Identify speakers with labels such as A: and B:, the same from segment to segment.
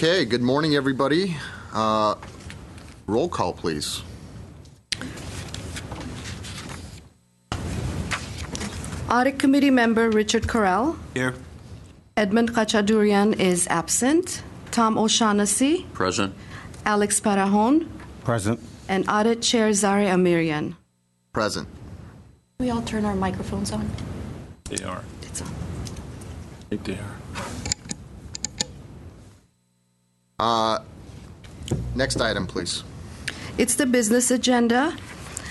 A: Okay, good morning, everybody. Roll call, please.
B: Audit Committee Member Richard Correll.
C: Here.
B: Edmund Khachaturian is absent. Tom O'Shaughnessy.
D: Present.
B: Alex Parajon.
C: Present.
B: And Audit Chair Zari Amirian.
A: Present.
E: We all turn our microphones on.
F: They are.
B: It's on.
F: I think they
A: are. Next item, please.
B: It's the business agenda.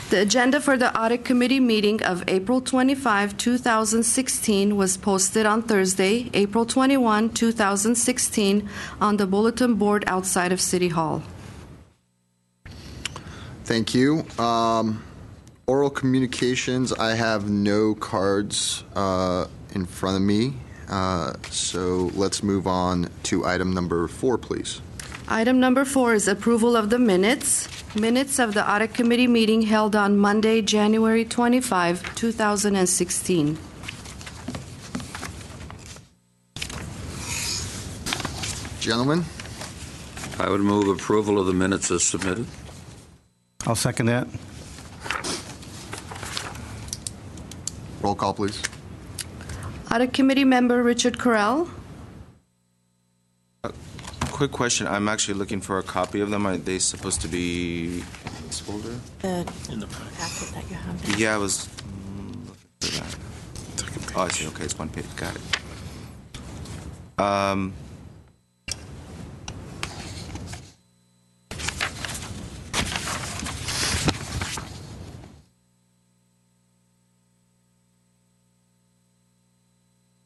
B: The agenda for the Audit Committee meeting of April 25, 2016 was posted on Thursday, April 21, 2016 on the bulletin board outside of City Hall.
A: Thank you. Oral communications, I have no cards in front of me, so let's move on to item number 4, please.
B: Item number 4 is approval of the minutes. Minutes of the Audit Committee meeting held on Monday, January 25, 2016.
A: Gentlemen?
D: I would move approval of the minutes as submitted.
C: I'll second that.
A: Roll call, please.
G: Audit Committee Member Richard Correll.
H: Quick question. I'm actually looking for a copy of them. Are they supposed to be in this folder?
E: In the packet that you have there.
H: Yeah, I was looking for that. Oh, I see. Okay, it's one page. Got it.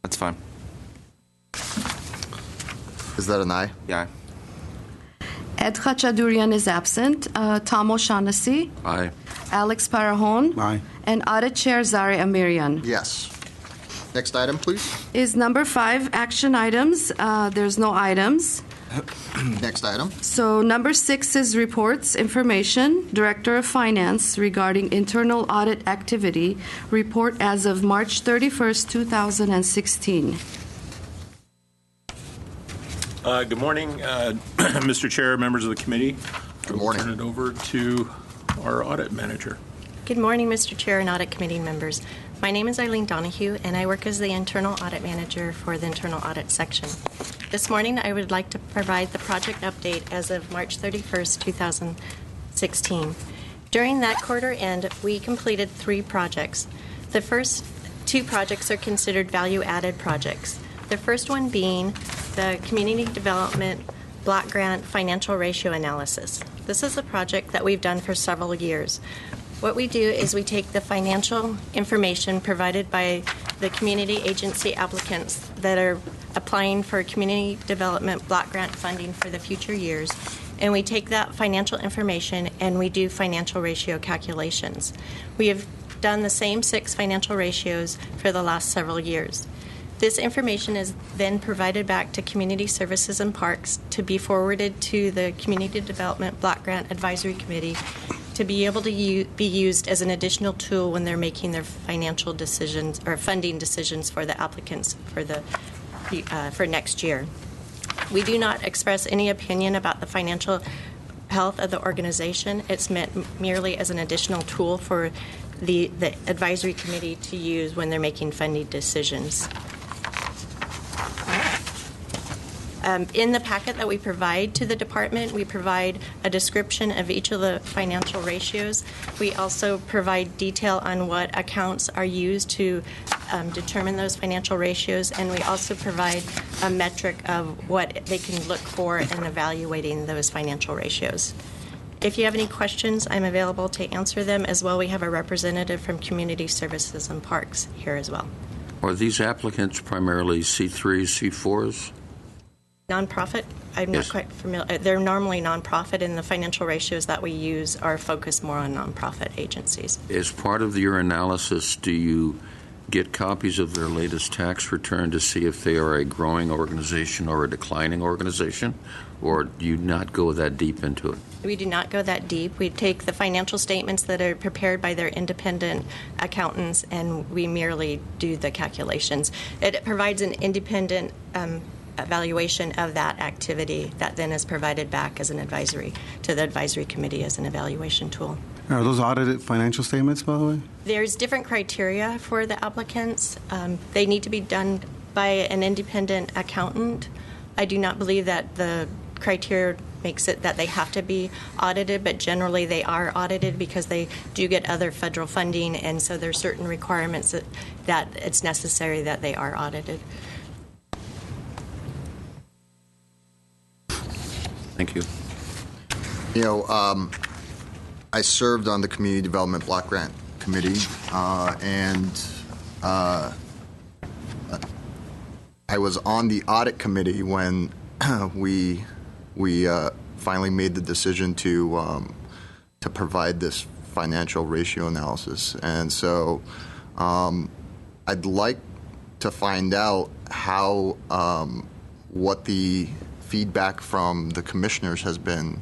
H: That's fine.
A: Is that an aye?
H: Yeah.
G: Ed Khachaturian is absent. Tom O'Shaughnessy.
D: Aye.
G: Alex Parajon.
C: Aye.
G: And Audit Chair Zari Amirian.
A: Yes. Next item, please.
G: Is number 5, action items. There's no items.
A: Next item.
G: So number 6 is reports, information, Director of Finance regarding internal audit activity, report as of March 31st, 2016.
F: Good morning, Mr. Chair, members of the committee.
A: Good morning.
F: I'll turn it over to our audit manager.
E: Good morning, Mr. Chair and Audit Committee members. My name is Eileen Donahue, and I work as the Internal Audit Manager for the Internal Audit Section. This morning, I would like to provide the project update as of March 31st, 2016. During that quarter end, we completed 3 projects. The first 2 projects are considered value-added projects. The first one being the Community Development Block Grant Financial Ratio Analysis. This is a project that we've done for several years. What we do is we take the financial information provided by the community agency applicants that are applying for community development block grant funding for the future years, and we take that financial information and we do financial ratio calculations. We have done the same 6 financial ratios for the last several years. This information is then provided back to Community Services and Parks to be forwarded to the Community Development Block Grant Advisory Committee to be able to be used as an additional tool when they're making their financial decisions or funding decisions for the applicants for next year. We do not express any opinion about the financial health of the organization. It's meant merely as an additional tool for the advisory committee to use when they're making funding decisions. In the packet that we provide to the department, we provide a description of each of the financial ratios. We also provide detail on what accounts are used to determine those financial ratios, and we also provide a metric of what they can look for in evaluating those financial ratios. If you have any questions, I'm available to answer them. As well, we have a representative from Community Services and Parks here as well.
D: Are these applicants primarily C3s, C4s?
E: Nonprofit? I'm not quite familiar. They're normally nonprofit, and the financial ratios that we use are focused more on nonprofit agencies.
D: As part of your analysis, do you get copies of their latest tax return to see if they are a growing organization or a declining organization, or do you not go that deep into it?
E: We do not go that deep. We take the financial statements that are prepared by their independent accountants, and we merely do the calculations. It provides an independent evaluation of that activity that then is provided back as an advisory to the advisory committee as an evaluation tool.
C: Are those audited financial statements, by the way?
E: There's different criteria for the applicants. They need to be done by an independent accountant. I do not believe that the criteria makes it that they have to be audited, but generally they are audited because they do get other federal funding, and so there's certain requirements that it's necessary that they are audited.
D: Thank you.
A: You know, I served on the Community Development Block Grant Committee, and I was on the Audit Committee when we finally made the decision to provide this financial ratio analysis. And so I'd like to find out how what the feedback from the commissioners has been,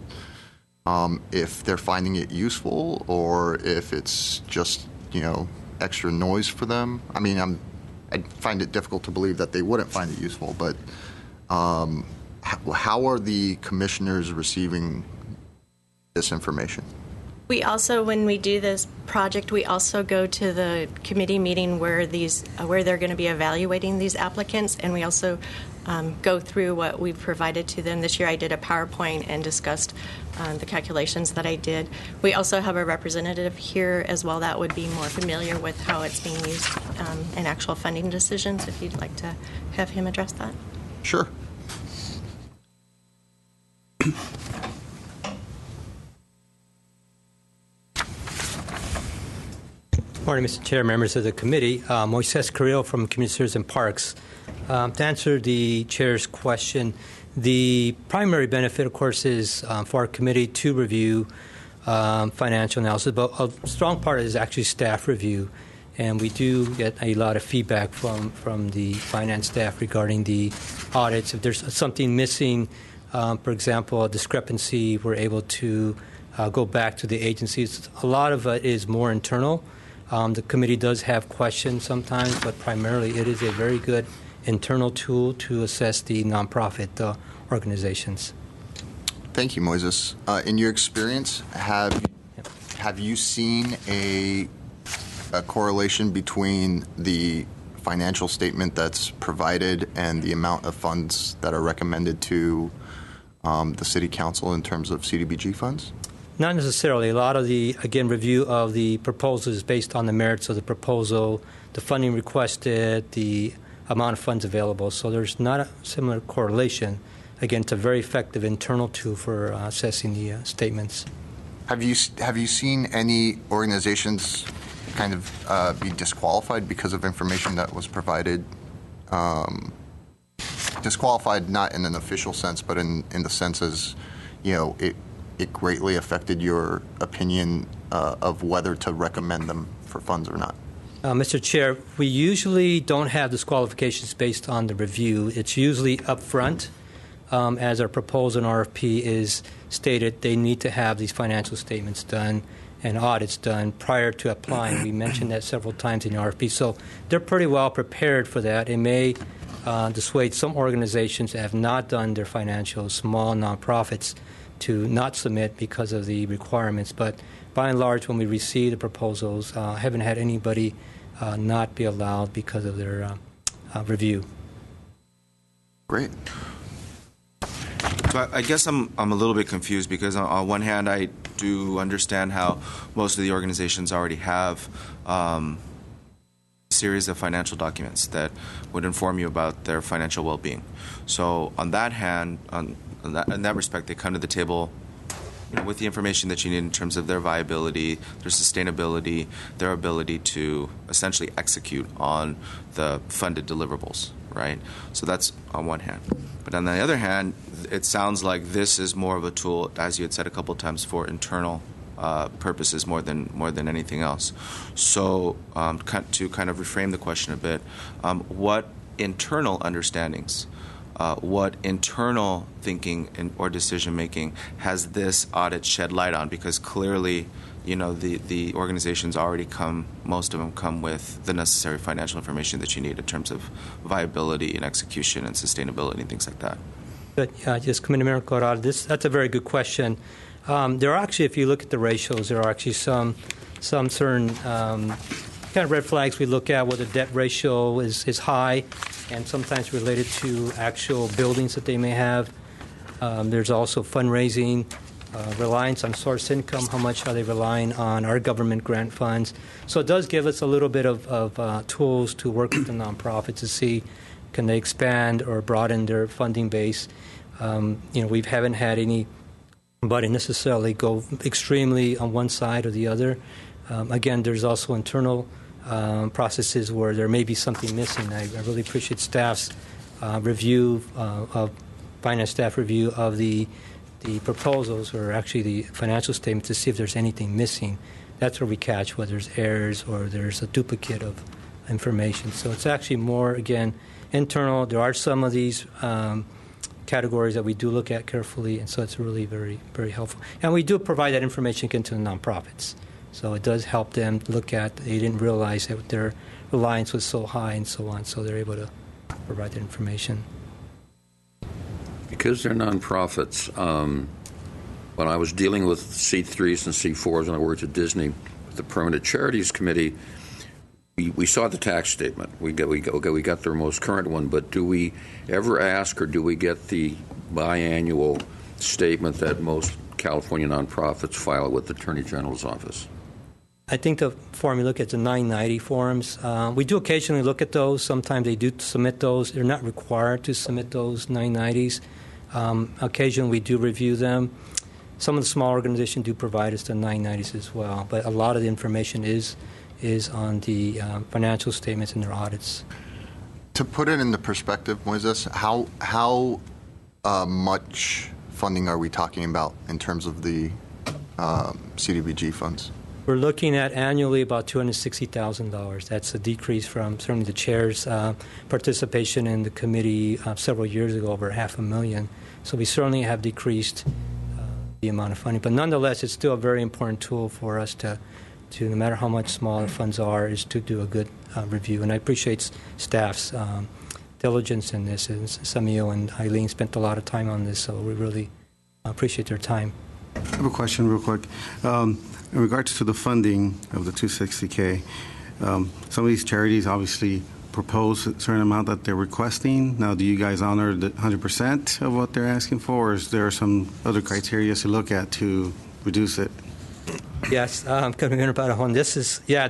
A: if they're finding it useful or if it's just, extra noise for them. I mean, I find it difficult to believe that they wouldn't find it useful, but how are the commissioners receiving this information?
E: We also, when we do this project, we also go to the committee meeting where they're going to be evaluating these applicants, and we also go through what we've provided to them. This year I did a PowerPoint and discussed the calculations that I did. We also have a representative here as well that would be more familiar with how it's being used in actual funding decisions, if you'd like to have him address that.
A: Sure.
I: Morning, Mr. Chair, members of the committee. Moises Carrillo from Community Services and Parks. To answer the chair's question, the primary benefit, of course, is for our committee to review financial analysis, but a strong part is actually staff review. And we do get a lot of feedback from the finance staff regarding the audits. If there's something missing, for example, a discrepancy, we're able to go back to the agencies. A lot of it is more internal. The committee does have questions sometimes, but primarily it is a very good internal tool to assess the nonprofit organizations.
A: Thank you, Moises. In your experience, have you seen a correlation between the financial statement that's provided and the amount of funds that are recommended to the City Council in terms of CDBG funds?
I: Not necessarily. A lot of the, again, review of the proposal is based on the merits of the proposal, the funding requested, the amount of funds available. So there's not a similar correlation. Again, it's a very effective internal tool for assessing the statements.
A: Have you seen any organizations kind of be disqualified because of information that was provided? Disqualified not in an official sense, but in the sense as, it greatly affected your opinion of whether to recommend them for funds or not?
I: Mr. Chair, we usually don't have disqualifications based on the review. It's usually up front. As our proposal in RFP is stated, they need to have these financial statements done and audits done prior to applying. We mentioned that several times in the RFP. So they're pretty well prepared for that. It may dissuade some organizations that have not done their financials, small nonprofits, to not submit because of the requirements. But by and large, when we receive the proposals, haven't had anybody not be allowed because of their review.
H: Great. So I guess I'm a little bit confused because on one hand, I do understand how most of the organizations already have a series of financial documents that would inform you about their financial well-being. So on that hand, in that respect, they come to the table with the information that you need in terms of their viability, their sustainability, their ability to essentially execute on the funded deliverables, right? So that's on one hand. But on the other hand, it sounds like this is more of a tool, as you had said a couple of times, for internal purposes more than anything else. So to kind of reframe the question a bit, what internal understandings, what internal thinking or decision-making has this audit shed light on? Because clearly the organizations already most of them come with the necessary financial information that you need in terms of viability and execution and sustainability and things like that.
I: But just Committee Member Corral, that's a very good question. There are actually, if you look at the ratios, there are actually some certain kind of red flags we look at where the debt ratio is high and sometimes related to actual buildings that they may have. There's also fundraising, reliance on source income, how much are they relying on our government grant funds. So it does give us a little bit of tools to work with the nonprofits to see can they expand or broaden their funding base. We haven't had anybody necessarily go extremely on one side or the other. Again, there's also internal processes where there may be something missing. I really appreciate staff's review finance staff review of the proposals or actually the financial statement to see if there's anything missing. That's where we catch whether there's errors or there's a duplicate of information. So it's actually more, again, internal. There are some of these categories that we do look at carefully, and so it's really very, very helpful. And we do provide that information again to the nonprofits. So it does help them look at, they didn't realize that their reliance was so high and so on, so they're able to provide that information.
D: Because they're nonprofits, when I was dealing with C3s and C4s when I worked at Disney, with the Permanent Charities Committee, we saw the tax statement. We got their most current one, but do we ever ask or do we get the biannual statement that most California nonprofits file with the Attorney General's office?
I: I think the form you look at, the 990 forms, we do occasionally look at those. Sometimes they do submit those. They're not required to submit those 990s. Occasionally we do review them. Some of the small organizations do provide us the 990s as well, but a lot of the information is on the financial statements and their audits.
A: To put it into perspective, Moises, how much funding are we talking about in terms of the CDBG funds?
I: We're looking at annually about $260,000. That's a decrease from certainly the chair's participation in the committee several years ago, over $500,000. So we certainly have decreased the amount of funding. But nonetheless, it's still a very important tool for us to no matter how much small the funds are, is to do a good review. And I appreciate staff's diligence in this. And Samuel and Eileen spent a lot of time on this, so we really appreciate their time.
C: I have a question real quick. In regards to the funding of the $260K, some of these charities obviously propose a certain amount that they're requesting. Now, do you guys honor the 100% of what they're asking for, or is there some other criteria to look at to reduce it?
I: Yes, Commissioner Barahon,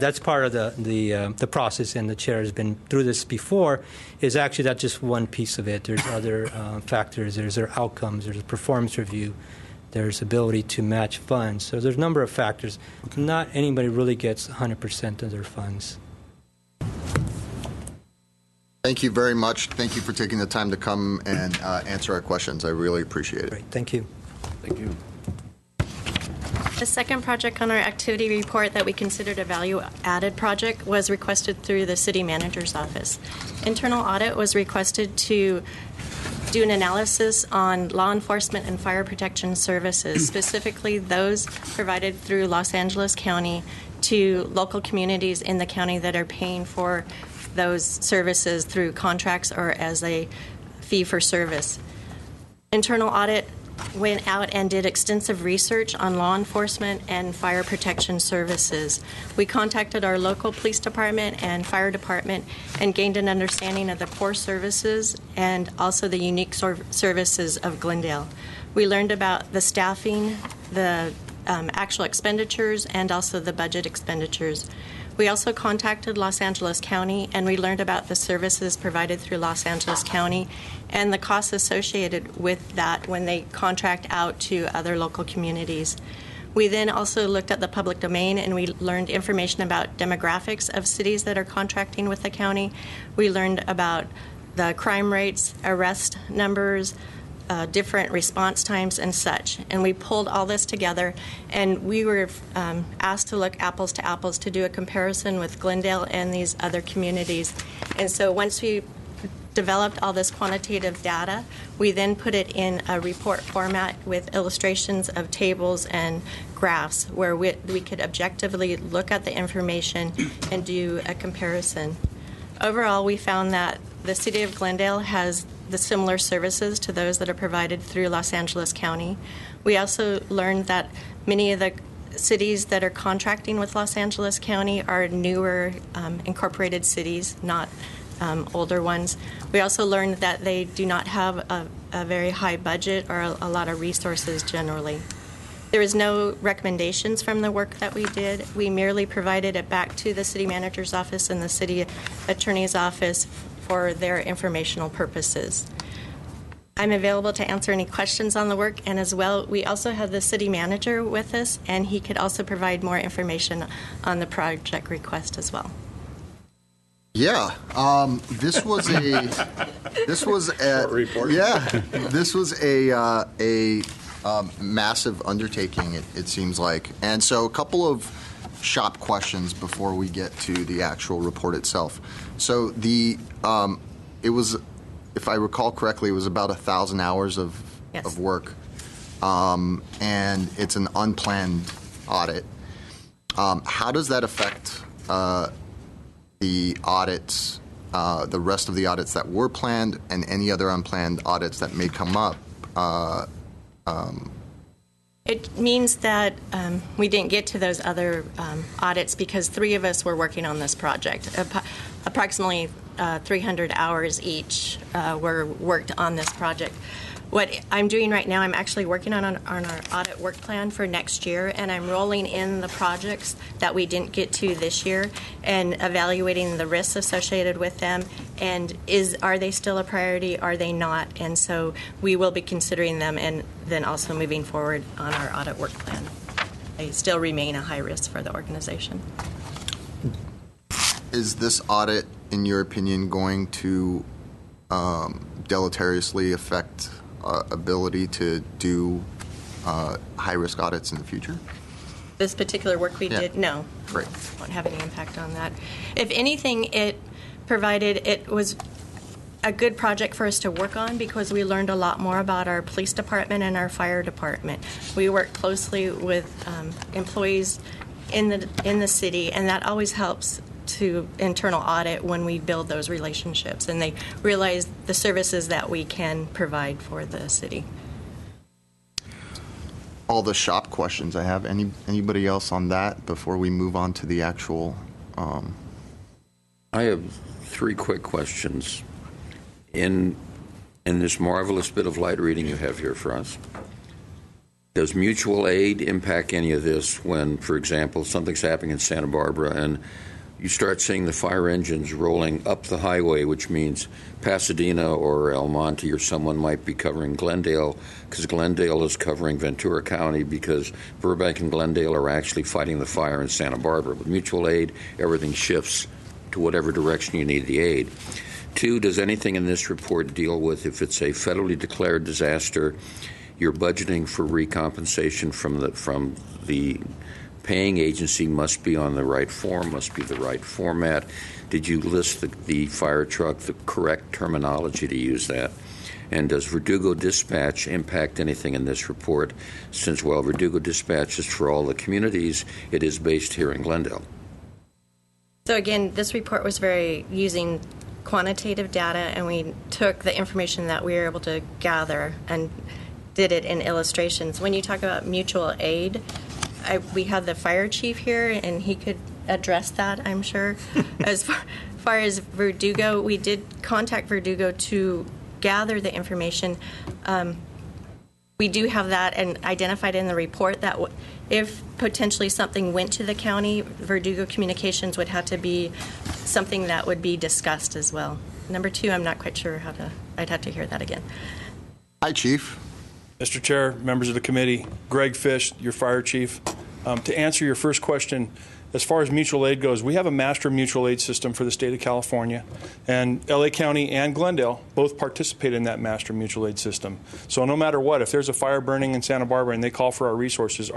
I: that's part of the process, and the chair has been through this before. Is actually that's just one piece of it. There's other factors. There's their outcomes. There's a performance review. There's ability to match funds. So there's a number of factors. Okay. Not anybody really gets 100% of their funds.
A: Thank you very much. Thank you for taking the time to come and answer our questions. I really appreciate it.
I: Great. Thank you.
D: Thank you.
E: The second project on our activity report that we considered a value-added project was requested through the city manager's office. Internal audit was requested to do an analysis on law enforcement and fire protection services, specifically those provided through Los Angeles County to local communities in the county that are paying for those services through contracts or as a fee for service. Internal audit went out and did extensive research on law enforcement and fire protection services. We contacted our local police department and fire department and gained an understanding of the core services and also the unique services of Glendale. We learned about the staffing, the actual expenditures, and also the budget expenditures. We also contacted Los Angeles County, and we learned about the services provided through Los Angeles County and the costs associated with that when they contract out to other local communities. We then also looked at the public domain, and we learned information about demographics of cities that are contracting with the county. We learned about the crime rates, arrest numbers, different response times and such. And we pulled all this together, and we were asked to look apples to apples to do a comparison with Glendale and these other communities. And so once we developed all this quantitative data. We then put it in a report format with illustrations of tables and graphs where we could objectively look at the information and do a comparison. Overall, we found that the City of Glendale has the similar services to those that are provided through Los Angeles County. We also learned that many of the cities that are contracting with Los Angeles County are newer incorporated cities, not older ones. We also learned that they do not have a very high budget or a lot of resources generally. There was no recommendations from the work that we did. We merely provided it back to the city manager's office and the city attorney's office for their informational purposes. I'm available to answer any questions on the work, and as well, we also have the city manager with us, and he could also provide more information on the project request as well.
A: Yeah, this was a massive undertaking. It seems like, and so a couple of shop questions before we get to the actual report itself. So it was, if I recall correctly, it was about 1,000 hours of work, and it's an unplanned audit. How does that affect the audits, the rest of the audits that were planned, and any other unplanned audits that may come up?
E: It means that we didn't get to those other audits because 3 of us were working on this project. Approximately 300 hours each were worked on this project. What I'm doing right now, I'm actually working on our audit work plan for next year, and I'm rolling in the projects that we didn't get to this year and evaluating the risks associated with them, and are they still a priority, are they not? And so we will be considering them and then also moving forward on our audit work plan. They still remain a high risk for the organization.
A: Is this audit, in your opinion, going to deleteriously affect ability to do high-risk audits in the future?
E: This particular work we did, no.
A: Great.
E: Won't have any impact on that. If anything, it was a good project for us to work on because we learned a lot more about our police department and our fire department. We work closely with employees in the city, and that always helps to internal audit when we build those relationships and they realize the services that we can provide for the city.
A: All the shop questions I have. Anybody else on that before we move on to the actual?
D: I have 3 quick questions. In this marvelous bit of light reading you have here for us, does mutual aid impact any of this when, for example, something's happening in Santa Barbara and you start seeing the fire engines rolling up the highway, which means Pasadena or El Monte or someone might be covering Glendale because Glendale is covering Ventura County because Burbank and Glendale are actually fighting the fire in Santa Barbara. With mutual aid, everything shifts to whatever direction you need the aid. 2, does anything in this report deal with if it's a federally declared disaster, you're budgeting for recompensation from the paying agency must be on the right form, must be the right format? Did you list the fire truck, the correct terminology to use that? And does Verdugo Dispatch impact anything in this report? Since, while Verdugo Dispatch is for all the communities, it is based here in Glendale.
E: So again, this report was very using quantitative data, and we took the information that we were able to gather and did it in illustrations. When you talk about mutual aid, we have the fire chief here, and he could address that, I'm sure. As far as Verdugo, we did contact Verdugo to gather the information. We do have that and identified in the report that if potentially something went to the county, Verdugo Communications would have to be something that would be discussed as well. Number 2, I'm not quite sure I'd have to hear that again.
A: Hi, Chief.
J: Mr. Chair, members of the committee, Greg Fish, your fire chief. To answer your first question, as far as mutual aid goes, we have a master mutual aid system for the state of California, and LA County and Glendale both participate in that master mutual aid system. So no matter what, if there's a fire burning in Santa Barbara and they call for our resources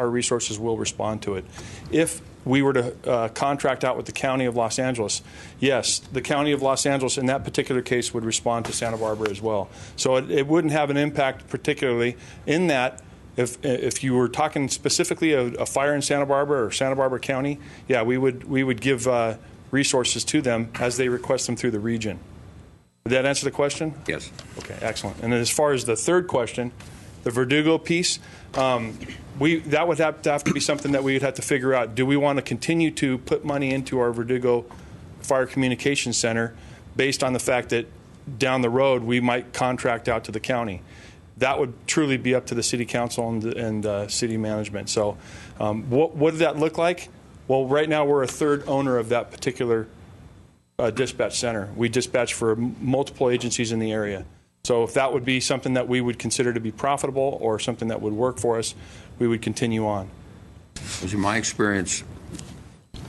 J: will respond to it. If we were to contract out with the County of Los Angeles, yes, the County of Los Angeles in that particular case would respond to Santa Barbara as well. So it wouldn't have an impact particularly in that. If you were talking specifically a fire in Santa Barbara or Santa Barbara County, yeah, we would give resources to them as they request them through the region. Did that answer the question?
D: Yes.
J: Okay, excellent. And then as far as the third question, the Verdugo piece, that would have to be something that we would have to figure out. Do we want to continue to put money into our Verdugo Fire Communications Center based on the fact that down the road we might contract out to the county? That would truly be up to the city council and city management. So what did that look like? Well, right now we're a third owner of that particular dispatch center. We dispatch for multiple agencies in the area. So if that would be something that we would consider to be profitable or something that would work for us, we would continue on.
D: In my experience,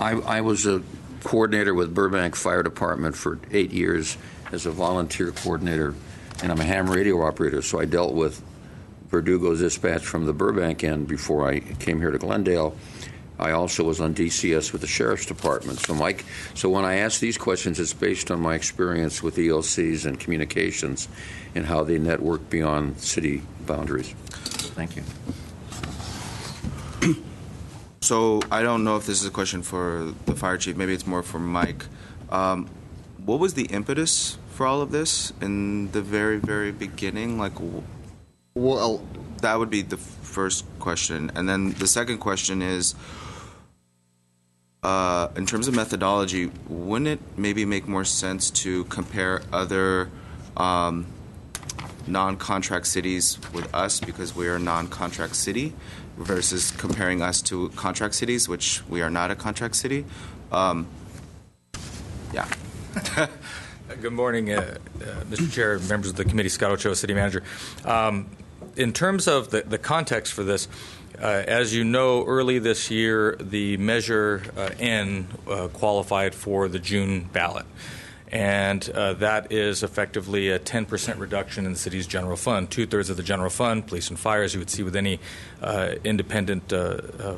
D: I was a coordinator with Burbank Fire Department for 8 years as a volunteer coordinator, and I'm a ham radio operator, so I dealt with Verdugo's dispatch from the Burbank end before I came here to Glendale. I also was on DCS with the Sheriff's Department. So when I ask these questions, it's based on my experience with ELCs and communications and how they network beyond city boundaries. Thank you.
H: So I don't know if this is a question for the fire chief. Maybe it's more for Mike. What was the impetus for all of this in the very, very beginning?
A: Well,
H: that would be the first question. And then the second question is, in terms of methodology, wouldn't it maybe make more sense to compare other non-contract cities with us, because we are a non-contract city, versus comparing us to contract cities, which we are not a contract city? Yeah.
K: Good morning, Mr. Chair, members of the committee. Scott Ochoa, City Manager. In terms of the context for this, as you know, early this year, the Measure N qualified for the June ballot. And that is effectively a 10% reduction in the city's general fund. 2/3 of the general fund, police and fire, as you would see with any independent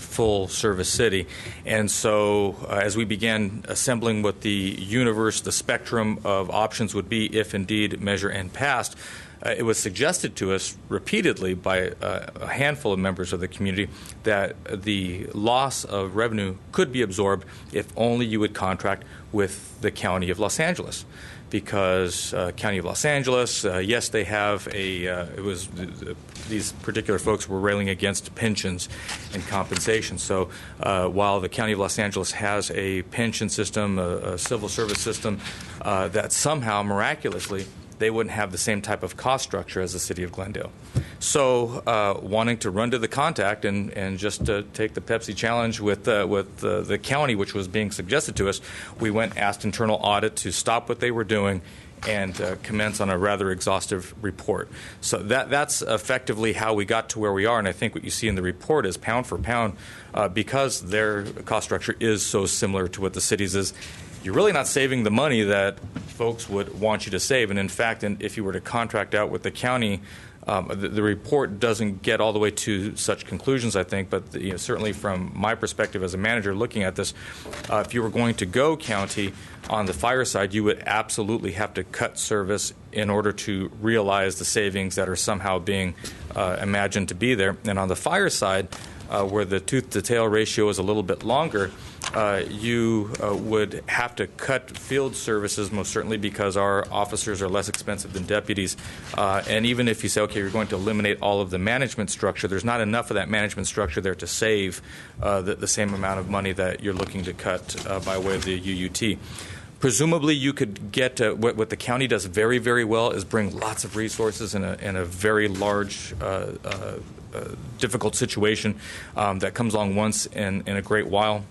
K: full-service city. And so as we began assembling what the universe, the spectrum of options would be if indeed Measure N passed, it was suggested to us repeatedly by a handful of members of the community that the loss of revenue could be absorbed if only you would contract with the County of Los Angeles. Because County of Los Angeles, yes, they have these particular folks were railing against pensions and compensation. So while the County of Los Angeles has a pension system, a civil service system, that somehow miraculously they wouldn't have the same type of cost structure as the city of Glendale. So wanting to run to the contact and just take the Pepsi challenge with the county, which was being suggested to us, we went and asked internal audit to stop what they were doing and commence on a rather exhaustive report. So that's effectively how we got to where we are, and I think what you see in the report is pound for pound, because their cost structure is so similar to what the city's is, you're really not saving the money that folks would want you to save. And in fact, if you were to contract out with the county, the report doesn't get all the way to such conclusions, I think, but certainly from my perspective as a manager looking at this, if you were going to go county on the fire side, you would absolutely have to cut service in order to realize the savings that are somehow being imagined to be there. And on the fire side, where the tooth-to-tail ratio is a little bit longer, you would have to cut field services, most certainly because our officers are less expensive than deputies. And even if you say, okay, you're going to eliminate all of the management structure, there's not enough of that management structure there to save the same amount of money that you're looking to cut by way of the UUT. Presumably, you could get what the county does very, very well is bring lots of resources in a very large, difficult situation that comes along once in a great while.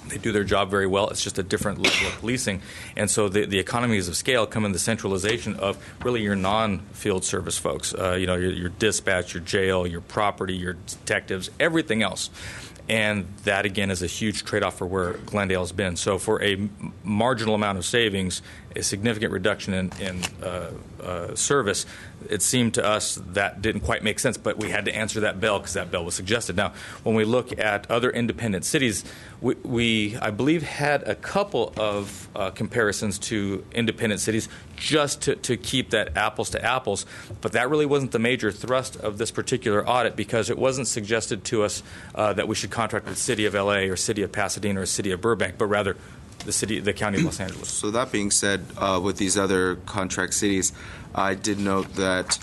K: They do their job very well. It's just a different level of policing. And so the economies of scale come in the centralization of really your non-field service folks, your dispatch, your jail, your property, your detectives, everything else. And that, again, is a huge trade-off for where Glendale's been. So for a marginal amount of savings, a significant reduction in service, it seemed to us that didn't quite make sense, but we had to answer that bell because that bell was suggested. Now, when we look at other independent cities, we I believe, had a couple of comparisons to independent cities just to keep that apples to apples, but that really wasn't the major thrust of this particular audit because it wasn't suggested to us that we should contract with the City of L.A. or City of Pasadena or City of Burbank, but rather the County of Los Angeles.
H: So that being said, with these other contract cities, I did note that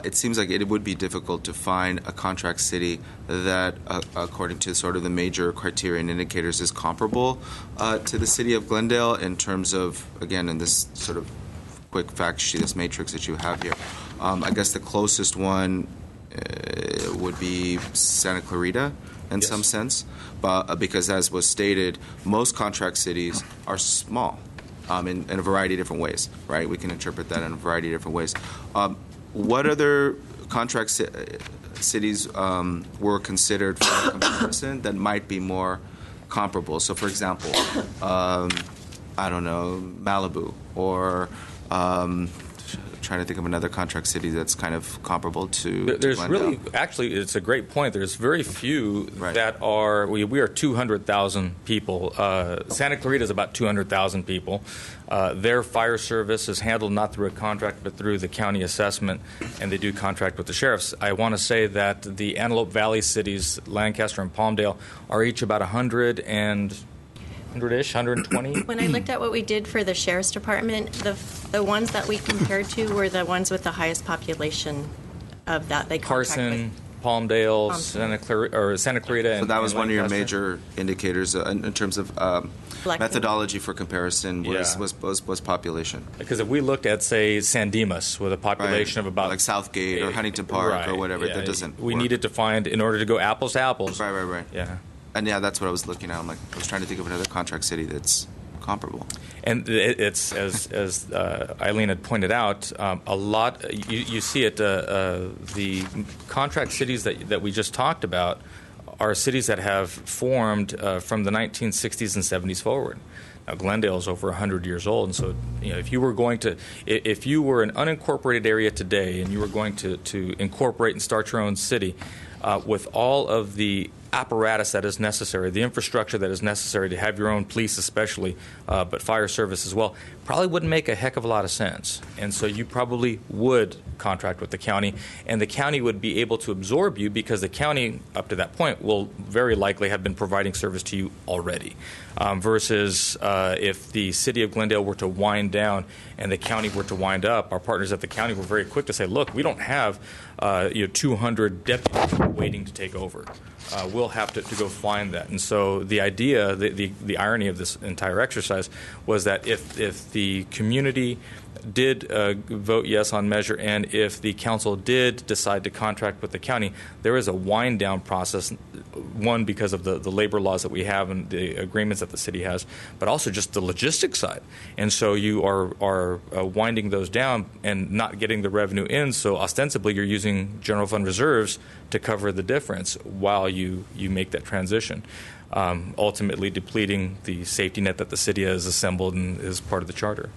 H: it seems like it would be difficult to find a contract city that, according to sort of the major criteria and indicators, is comparable to the City of Glendale in terms of, again, in this sort of quick fact sheet, this matrix that you have here. I guess the closest one would be Santa Clarita in some sense, but because as was stated, most contract cities are small in a variety of different ways, right? We can interpret that in a variety of different ways. What other contract cities were considered for comparison that might be more comparable? So, for example, I don't know, Malibu, or trying to think of another contract city that's kind of comparable to
K: There's
H: Glendale.
K: really, actually, it's a great point. There's very few that are, we are 200,000 people. Santa Clarita is about 200,000 people. Their fire service is handled not through a contract, but through the county assessment, and they do contract with the sheriffs. I want to say that the Antelope Valley cities, Lancaster and Palmdale, are each about 100-ish, 120.
E: When I looked at what we did for the Sheriff's Department, the ones that we compared to were the ones with the highest population of that they contract
K: Carson,
E: with.
K: Palmdale, Santa Clarita.
H: So that was one of your
K: Lancaster.
H: major indicators in terms of methodology for comparison was population.
K: Because if we looked at, say, San Dimas with a population of about...
H: like Southgate or Huntington Park or whatever, that doesn't
K: We
H: work.
K: needed to find, in order to go apples to apples.
H: Right.
K: Yeah.
H: And that's what I was looking at. I was trying to think of another contract city that's comparable.
K: And it's, as Eileen had pointed out, a lot, you see it, the contract cities that we just talked about are cities that have formed from the 1960s and 70s forward. Now, Glendale is over 100 years old, and so if you were an unincorporated area today and you were going to incorporate and start your own city with all of the apparatus that is necessary, the infrastructure that is necessary to have your own police especially, but fire service as well, probably wouldn't make a heck of a lot of sense. And so you probably would contract with the county, and the county would be able to absorb you because the county, up to that point, will very likely have been providing service to you already. Versus if the city of Glendale were to wind down and the county were to wind up, our partners at the county were very quick to say, look, we don't have 200 deputies waiting to take over. We'll have to go find that. And so the idea, the irony of this entire exercise was that if the community did vote yes on measure, and if the council did decide to contract with the county, there is a wind down process, one because of the labor laws that we have and the agreements that the city has, but also just the logistics side. And so you are winding those down and not getting the revenue in, so ostensibly you're using general fund reserves to cover the difference while you make that transition, ultimately depleting the safety net that the city has assembled and is part of the charter.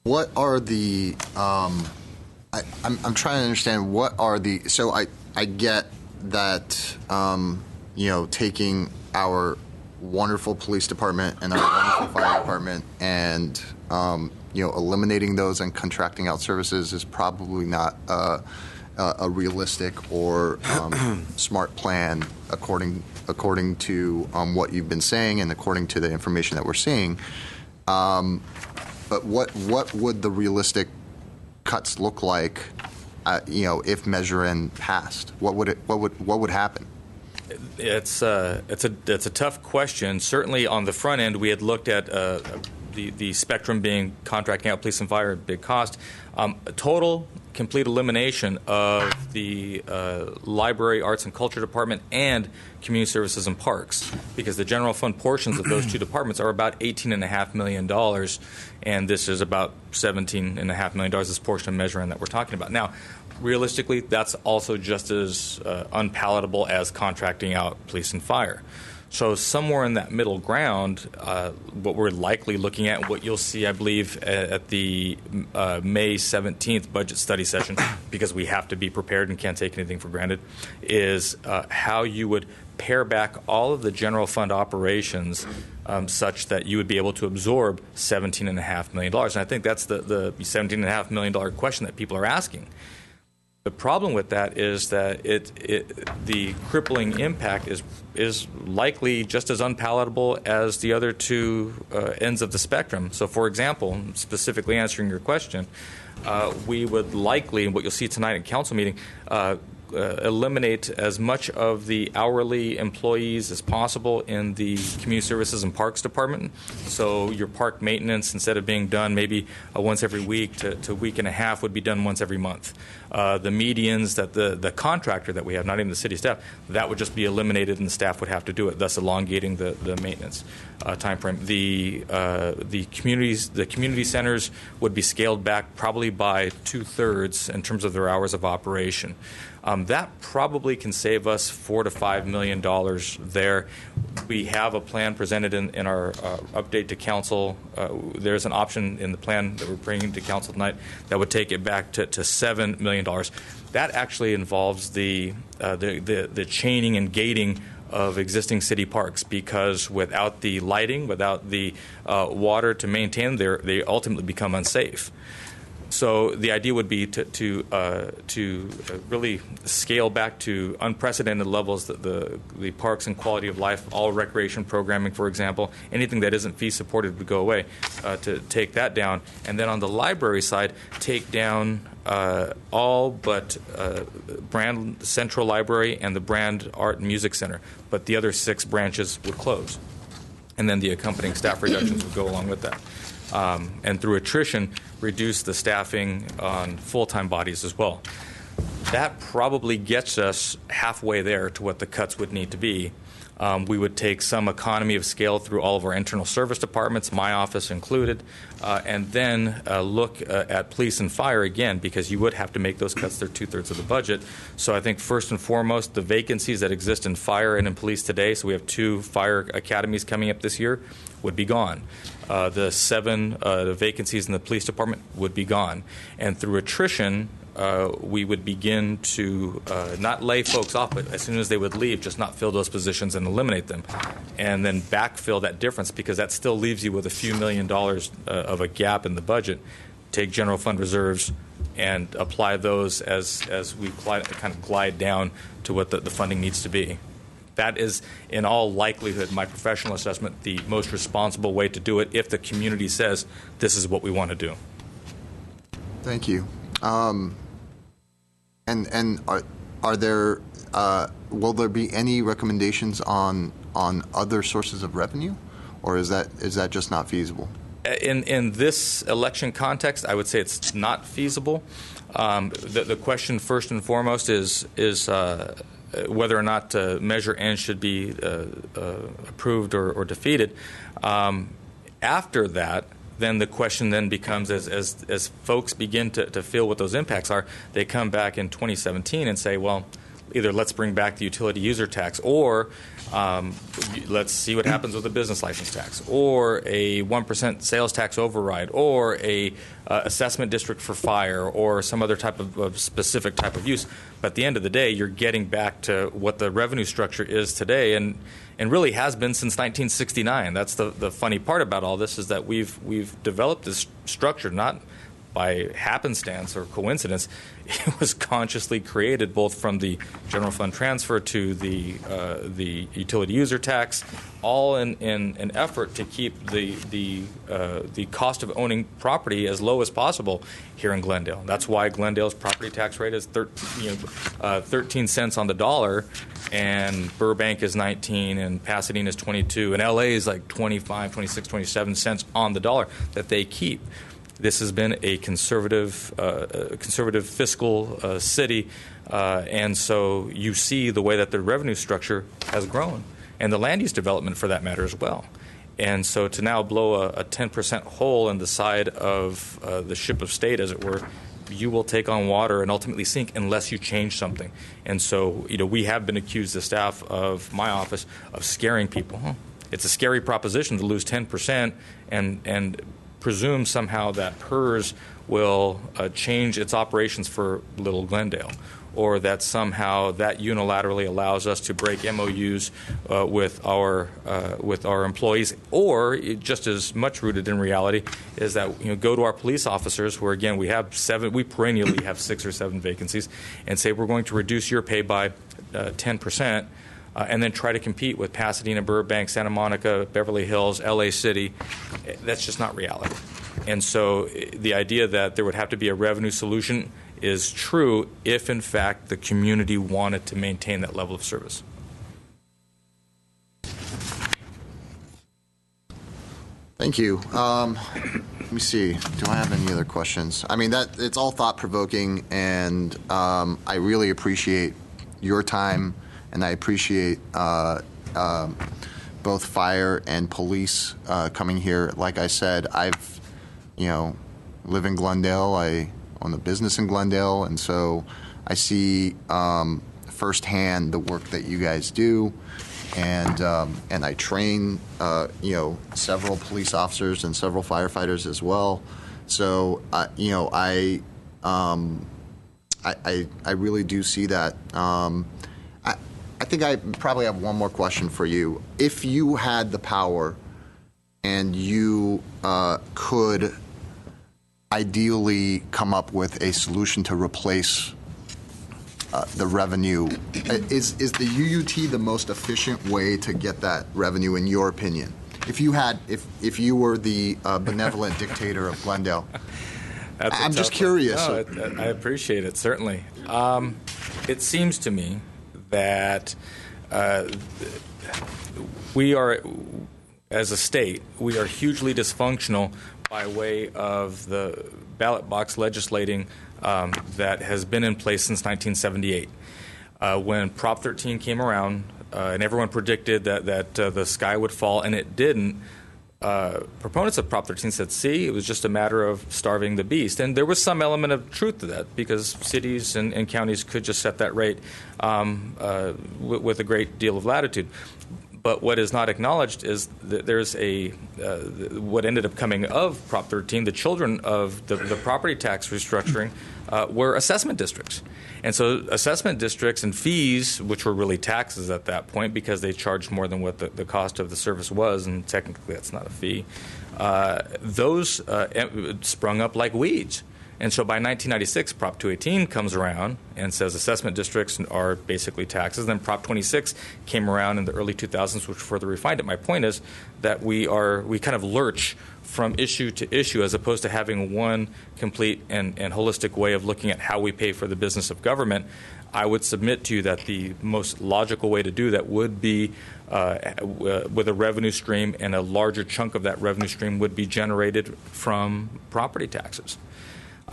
A: What are the? I'm trying to understand what are the. So I get that taking our wonderful police department and our wonderful fire department and eliminating those and contracting out services is probably not a realistic or smart plan according to what you've been saying and according to the information that we're seeing. But what would the realistic cuts look like, if Measure N passed? What would happen?
K: It's a tough question. Certainly on the front end, we had looked at the spectrum being contracting out police and fire, big cost. Total complete elimination of the library, arts and culture department, and community services and parks, because the general fund portions of those two departments are about $18.5 million, and this is about $17.5 million, this portion of measuring that we're talking about. Now, realistically, that's also just as unpalatable as contracting out police and fire. So somewhere in that middle ground, what we're likely looking at, what you'll see, I believe, at the May 17th budget study session, because we have to be prepared and can't take anything for granted, is how you would pare back all of the general fund operations such that you would be able to absorb $17.5 million. And I think that's the $17.5 million question that people are asking. The problem with that is that the crippling impact is likely just as unpalatable as the other two ends of the spectrum. So, for example, specifically answering your question, we would likely, and what you'll see tonight at council meeting, eliminate as much of the hourly employees as possible in the community services and parks department. So your park maintenance, instead of being done maybe once every week to a week and a half, would be done once every month. The medians that the contractor that we have, not even the city staff, that would just be eliminated and the staff would have to do it, thus elongating the maintenance time frame. The community centers would be scaled back probably by 2/3 in terms of their hours of operation. That probably can save us $4 to $5 million there. We have a plan presented in our update to council. There's an option in the plan that we're bringing to council tonight that would take it back to $7 million. That actually involves the chaining and gating of existing city parks, because without the lighting, without the water to maintain, they ultimately become unsafe. So the idea would be to really scale back to unprecedented levels the parks and quality of life, all recreation programming, for example, anything that isn't fee supported would go away, to take that down. And then on the library side, take down all but Brand Central Library and the Brand Art and Music Center. But the other 6 branches would close. And then the accompanying staff reductions would go along with that. And through attrition, reduce the staffing on full-time bodies as well. That probably gets us halfway there to what the cuts would need to be. We would take some economy of scale through all of our internal service departments, my office included, and then look at police and fire again, because you would have to make those cuts. They're 2/3 of the budget. So I think first and foremost, the vacancies that exist in fire and in police today, so we have 2 fire academies coming up this year, would be gone. The 7 vacancies in the police department would be gone. And through attrition, we would begin to not lay folks off, but as soon as they would leave, just not fill those positions and eliminate them, and then backfill that difference, because that still leaves you with a few $1 million of a gap in the budget. Take general fund reserves and apply those as we kind of glide down to what the funding needs to be. That is, in all likelihood, my professional assessment, the most responsible way to do it if the community says this is what we want to do.
A: Thank you. And are there will there be any recommendations on other sources of revenue, or is that just not feasible?
K: In this election context, I would say it's not feasible. The question first and foremost is whether or not Measure N should be approved or defeated. After that, then the question then becomes, as folks begin to feel what those impacts are, they come back in 2017 and say, well, either let's bring back the utility user tax, or let's see what happens with the business license tax, or a 1% sales tax override, or a assessment district for fire, or some other type of specific type of use. But at the end of the day, you're getting back to what the revenue structure is today, and really has been since 1969. That's the funny part about all this, is that we've developed this structure not by happenstance or coincidence. It was consciously created both from the general fund transfer to the utility user tax, all in an effort to keep the cost of owning property as low as possible here in Glendale. That's why Glendale's property tax rate is 13 cents on the dollar, and Burbank is 19, and Pasadena is 22, and LA is like 25, 26, 27 cents on the dollar that they keep. This has been a conservative fiscal city, and so you see the way that the revenue structure has grown, and the land use development for that matter as well. And so to now blow a 10% hole in the side of the ship of state, as it were, you will take on water and ultimately sink unless you change something. And so, we have been accused, the staff of my office, of scaring people. It's a scary proposition to lose 10% and presume somehow that PERS will change its operations for Little Glendale, or that somehow that unilaterally allows us to break MOUs with our employees, or just as much rooted in reality is that go to our police officers, where again we perennially have 6 or 7 vacancies, and say we're going to reduce your pay by 10%. And then try to compete with Pasadena, Burbank, Santa Monica, Beverly Hills, LA City. That's just not reality. And so the idea that there would have to be a revenue solution is true if, in fact, the community wanted to maintain that level of service.
A: Thank you. Let me see. Do I have any other questions? I mean, it's all thought-provoking, and I really appreciate your time. And I appreciate both fire and police coming here. Like I said, I've, live in Glendale. I own a business in Glendale, and so I see firsthand the work that you guys do, and I train, several police officers and several firefighters as well. So, I really do see that. I think I probably have one more question for you. If you had the power and you could ideally come up with a solution to replace the revenue, is the UUT the most efficient way to get that revenue, in your opinion? If you were the benevolent dictator of Glendale, I'm just curious.
K: No, I appreciate it, certainly. It seems to me that we are, as a state, we are hugely dysfunctional by way of the ballot box legislating that has been in place since 1978. When Prop 13 came around, and everyone predicted that the sky would fall, and it didn't, proponents of Prop 13 said, see, it was just a matter of starving the beast. And there was some element of truth to that, because cities and counties could just set that rate with a great deal of latitude. But what is not acknowledged is that there's what ended up coming of Prop 13, the children of the property tax restructuring, were assessment districts. And so assessment districts and fees, which were really taxes at that point because they charged more than what the cost of the service was, and technically that's not a fee, those sprung up like weeds. And so by 1996, Prop 218 comes around and says assessment districts are basically taxes. Then Prop 26 came around in the early 2000s, which further refined it. My point is that we kind of lurch from issue to issue as opposed to having one complete and holistic way of looking at how we pay for the business of government. I would submit to you that the most logical way to do that would be with a revenue stream, and a larger chunk of that revenue stream would be generated from property taxes.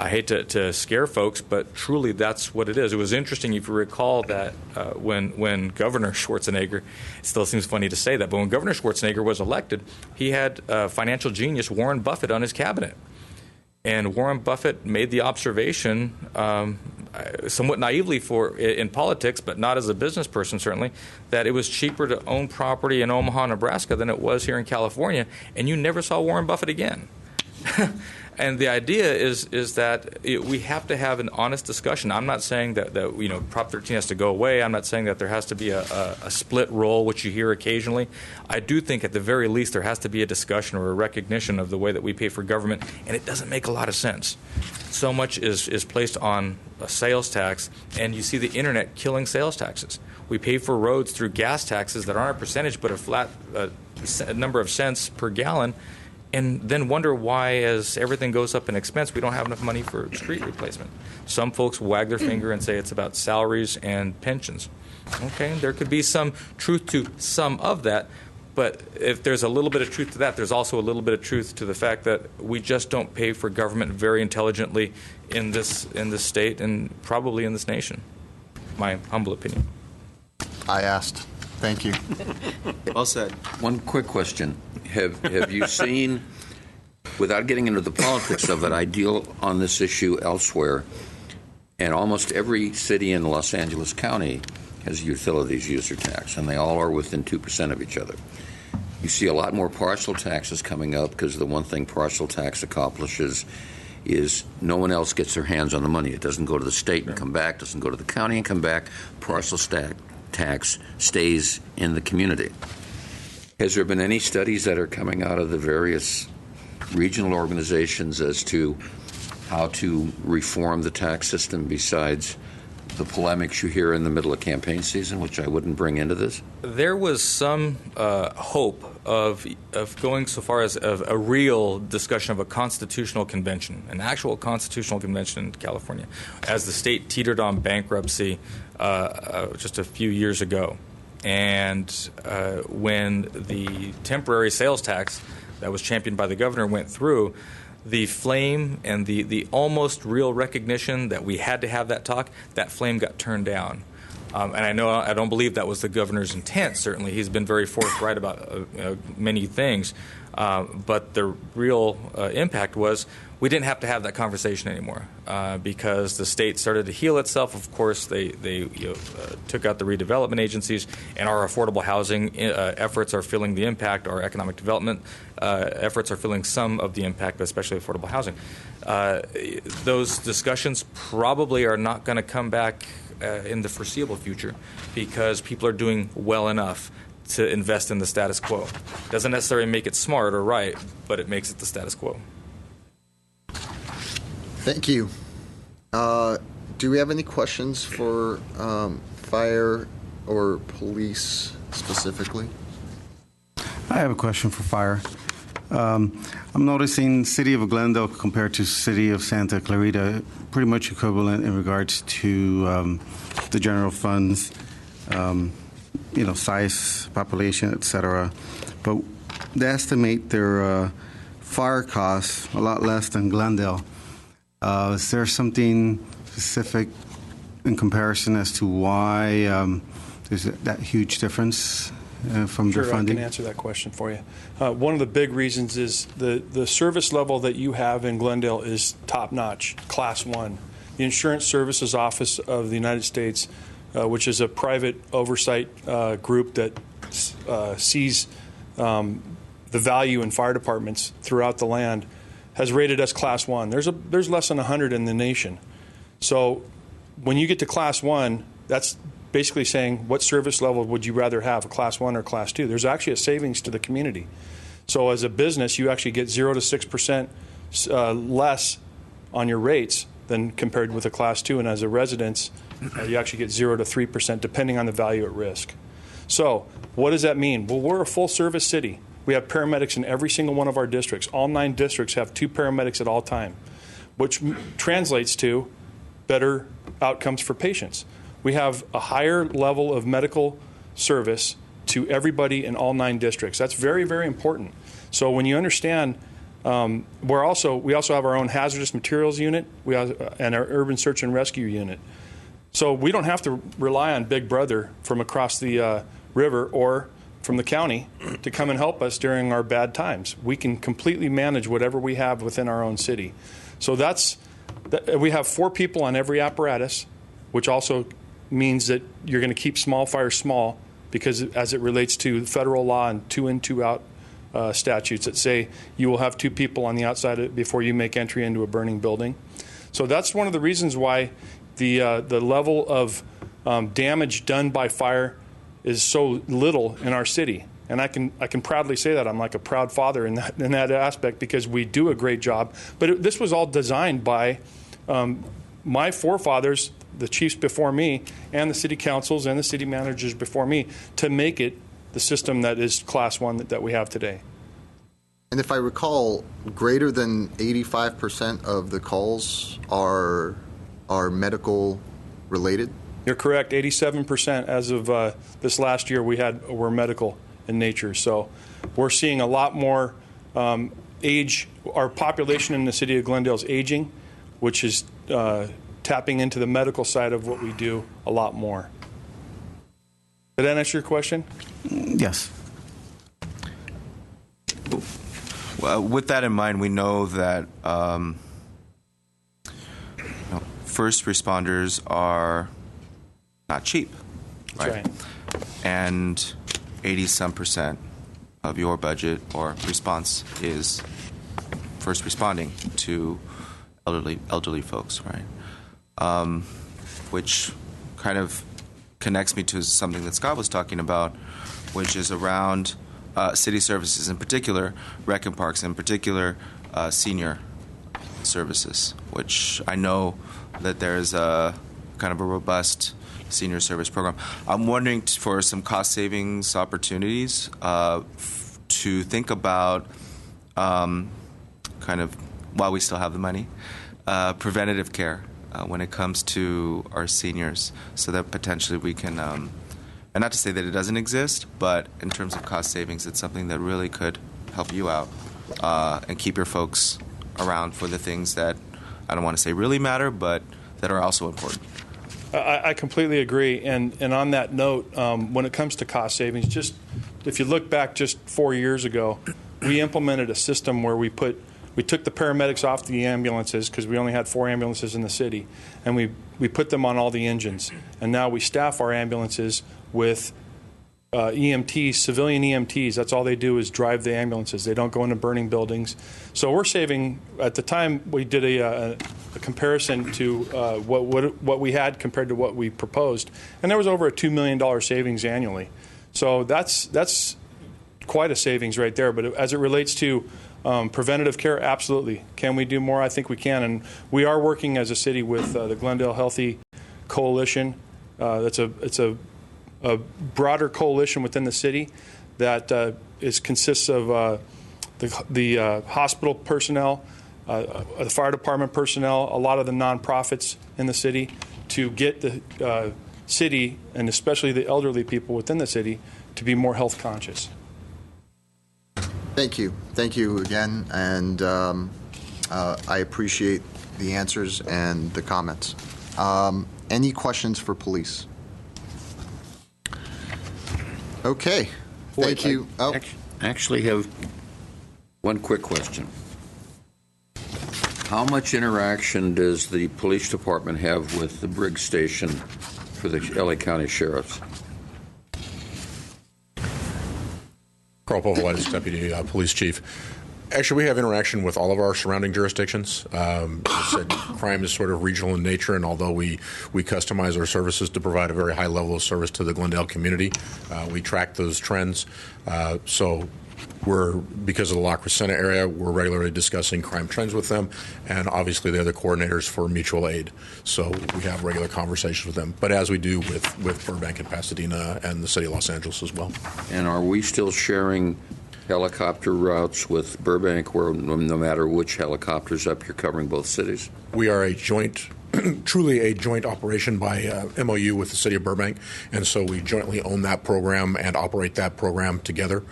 K: I hate to scare folks, but truly that's what it is. It was interesting, if you recall, that when Governor Schwarzenegger, it still seems funny to say that, but when Governor Schwarzenegger was elected, he had financial genius Warren Buffett on his cabinet. And Warren Buffett made the observation, somewhat naively in politics, but not as a business person certainly, that it was cheaper to own property in Omaha, Nebraska than it was here in California, and you never saw Warren Buffett again. And the idea is that we have to have an honest discussion. I'm not saying that Prop 13 has to go away. I'm not saying that there has to be a split role, which you hear occasionally. I do think at the very least there has to be a discussion or a recognition of the way that we pay for government, and it doesn't make a lot of sense. So much is placed on a sales tax, and you see the internet killing sales taxes. We pay for roads through gas taxes that aren't a percentage but a flat number of cents per gallon, and then wonder why, as everything goes up in expense, we don't have enough money for street replacement. Some folks wag their finger and say it's about salaries and pensions. Okay, there could be some truth to some of that, but if there's a little bit of truth to that, there's also a little bit of truth to the fact that we just don't pay for government very intelligently in this state and probably in this nation. My humble opinion.
A: I asked. Thank you.
H: Well said.
D: One quick question. Have you seen, without getting into the politics of it, I deal on this issue elsewhere, and almost every city in Los Angeles County has a utilities user tax, and they all are within 2% of each other. You see a lot more partial taxes coming up because the one thing partial tax accomplishes is no one else gets their hands on the money. It doesn't go to the state and come back, doesn't go to the county and come back. Partial tax stays in the community. Has there been any studies that are coming out of the various regional organizations as to how to reform the tax system besides the polemics you hear in the middle of campaign season, which I wouldn't bring into this?
K: There was some hope of going so far as of a real discussion of a constitutional convention, an actual constitutional convention in California, as the state teetered on bankruptcy just a few years ago. And when the temporary sales tax that was championed by the governor went through, the flame and the almost real recognition that we had to have that talk, that flame got turned down. And I don't believe that was the governor's intent, certainly. He's been very forthright about many things. But the real impact was we didn't have to have that conversation anymore because the state started to heal itself. Of course, they took out the redevelopment agencies, and our affordable housing efforts are feeling the impact. Our economic development efforts are feeling some of the impact, but especially affordable housing. Those discussions probably are not going to come back in the foreseeable future because people are doing well enough to invest in the status quo. Doesn't necessarily make it smart or right, but it makes it the status quo.
A: Thank you. Do we have any questions for fire or police specifically?
C: I have a question for fire. I'm noticing City of Glendale compared to City of Santa Clarita pretty much equivalent in regards to the general funds, size, population, etc. But they estimate their fire costs a lot less than Glendale. Is there something specific in comparison as to why there's that huge difference from their funding?
J: I can answer that question for you. One of the big reasons is the service level that you have in Glendale is top-notch, Class 1. The Insurance Services Office of the United States, which is a private oversight group that sees the value in fire departments throughout the land, has rated us Class 1. There's less than 100 in the nation. So when you get to Class 1, that's basically saying what service level would you rather have, a Class 1 or Class 2? There's actually a savings to the community. So as a business, you actually get 0 to 6% less on your rates than compared with a Class 2. And as a residence, you actually get 0 to 3% depending on the value at risk. So what does that mean? Well, we're a full-service city. We have paramedics in every single one of our districts. All 9 districts have 2 paramedics at all time, which translates to better outcomes for patients. We have a higher level of medical service to everybody in all 9 districts. That's very, very important. So when you understand, we also have our own hazardous materials unit and our urban search and rescue unit. So we don't have to rely on Big Brother from across the river or from the county to come and help us during our bad times. We can completely manage whatever we have within our own city. So we have 4 people on every apparatus, which also means that you're going to keep small fires small because as it relates to federal law and 2 in, 2 out statutes that say you will have 2 people on the outside before you make entry into a burning building. So that's one of the reasons why the level of damage done by fire is so little in our city. And I can proudly say that. I'm like a proud father in that aspect, because we do a great job. But this was all designed by my forefathers, the chiefs before me, and the city councils and the city managers before me, to make it the system that is Class 1 that we have today.
A: And if I recall, greater than 85% of the calls are medical related?
J: You're correct. 87% as of this last year were medical in nature. So we're seeing a lot more age. Our population in the city of Glendale is aging, which is tapping into the medical side of what we do a lot more. Did that answer your question?
C: Yes.
H: Well, with that in mind, we know that first responders are not cheap, right?
J: That's right.
H: And 80-some% of your budget or response is first responding to elderly folks, right? Which kind of connects me to something that Scott was talking about, which is around city services, in particular, rec and parks, in particular, senior services, which I know that there's a kind of a robust senior service program. I'm wondering for some cost savings opportunities to think about, kind of, while we still have the money, preventative care when it comes to our seniors, so that potentially we can, and not to say that it doesn't exist, but in terms of cost savings, it's something that really could help you out and keep your folks around for the things that, I don't want to say really matter, but that are also important.
J: I completely agree. And on that note, when it comes to cost savings, just if you look back just 4 years ago, we implemented a system where we took the paramedics off the ambulances, because we only had 4 ambulances in the city, and we put them on all the engines. And now we staff our ambulances with EMTs, civilian EMTs. That's all they do is drive the ambulances. They don't go into burning buildings. So we're saving, at the time we did a comparison to what we had compared to what we proposed, and there was over a $2 million savings annually. So that's quite a savings right there. But as it relates to preventative care, absolutely. Can we do more? I think we can. And we are working as a city with the Glendale Healthy Coalition. It's a broader coalition within the city that consists of the hospital personnel, the fire department personnel, a lot of the nonprofits in the city, to get the city, and especially the elderly people within the city, to be more health conscious.
A: Thank you. Thank you again, and I appreciate the answers and the comments. Any questions for police? Okay. Thank you.
D: Actually have one quick question. How much interaction does the police department have with the Briggs station for the LA County Sheriffs?
L: Carl Povolitis, Deputy Police Chief. Actually, we have interaction with all of our surrounding jurisdictions. As I said, crime is sort of regional in nature, and although we customize our services to provide a very high level of service to the Glendale community, we track those trends. So because of the La Crescenta area, we're regularly discussing crime trends with them, and obviously they're the coordinators for mutual aid. So we have regular conversations with them, but as we do with Burbank and Pasadena and the city of Los Angeles as well.
D: And are we still sharing helicopter routes with Burbank, where no matter which helicopter's up, you're covering both cities?
L: We are a joint, truly a joint operation by MOU with the city of Burbank, and so we jointly own that program and operate that program together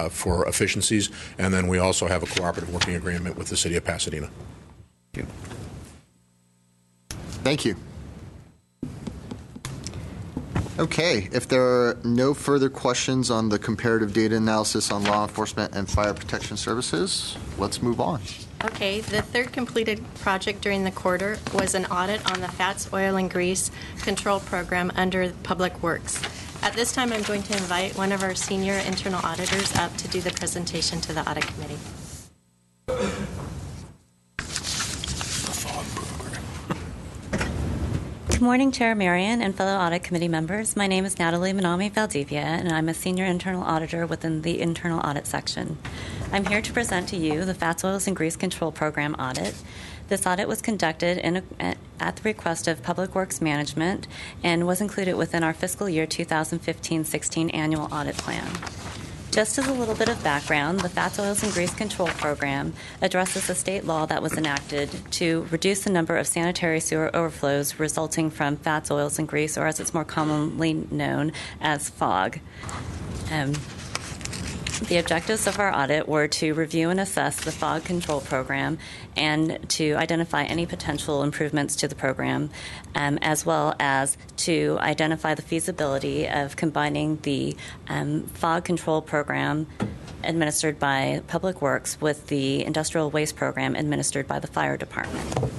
L: for efficiencies, and then we also have a cooperative working agreement with the city of Pasadena.
D: Thank you.
A: Thank you. Okay, if there are no further questions on the comparative data analysis on law enforcement and fire protection services, let's move on.
E: Okay, the third completed project during the quarter was an audit on the fats, oil, and grease control program under Public Works. At this time, I'm going to invite one of our senior internal auditors up to do the presentation to the audit committee.
M: Good morning, Chair Marion and fellow Audit Committee members. My name is Natalie Manami Valdivia, and I'm a Senior Internal Auditor within the Internal Audit section. I'm here to present to you the Fats, Oils, and Grease Control Program audit. This audit was conducted at the request of Public Works Management and was included within our fiscal year 2015-16 annual audit plan. Just as a little bit of background, the Fats, Oils, and Grease Control Program addresses a state law that was enacted to reduce the number of sanitary sewer overflows resulting from fats, oils, and grease, or as it's more commonly known as FOG. The objectives of our audit were to review and assess the FOG control program and to identify any potential improvements to the program, as well as to identify the feasibility of combining the FOG control program administered by Public Works with the industrial waste program administered by the fire department.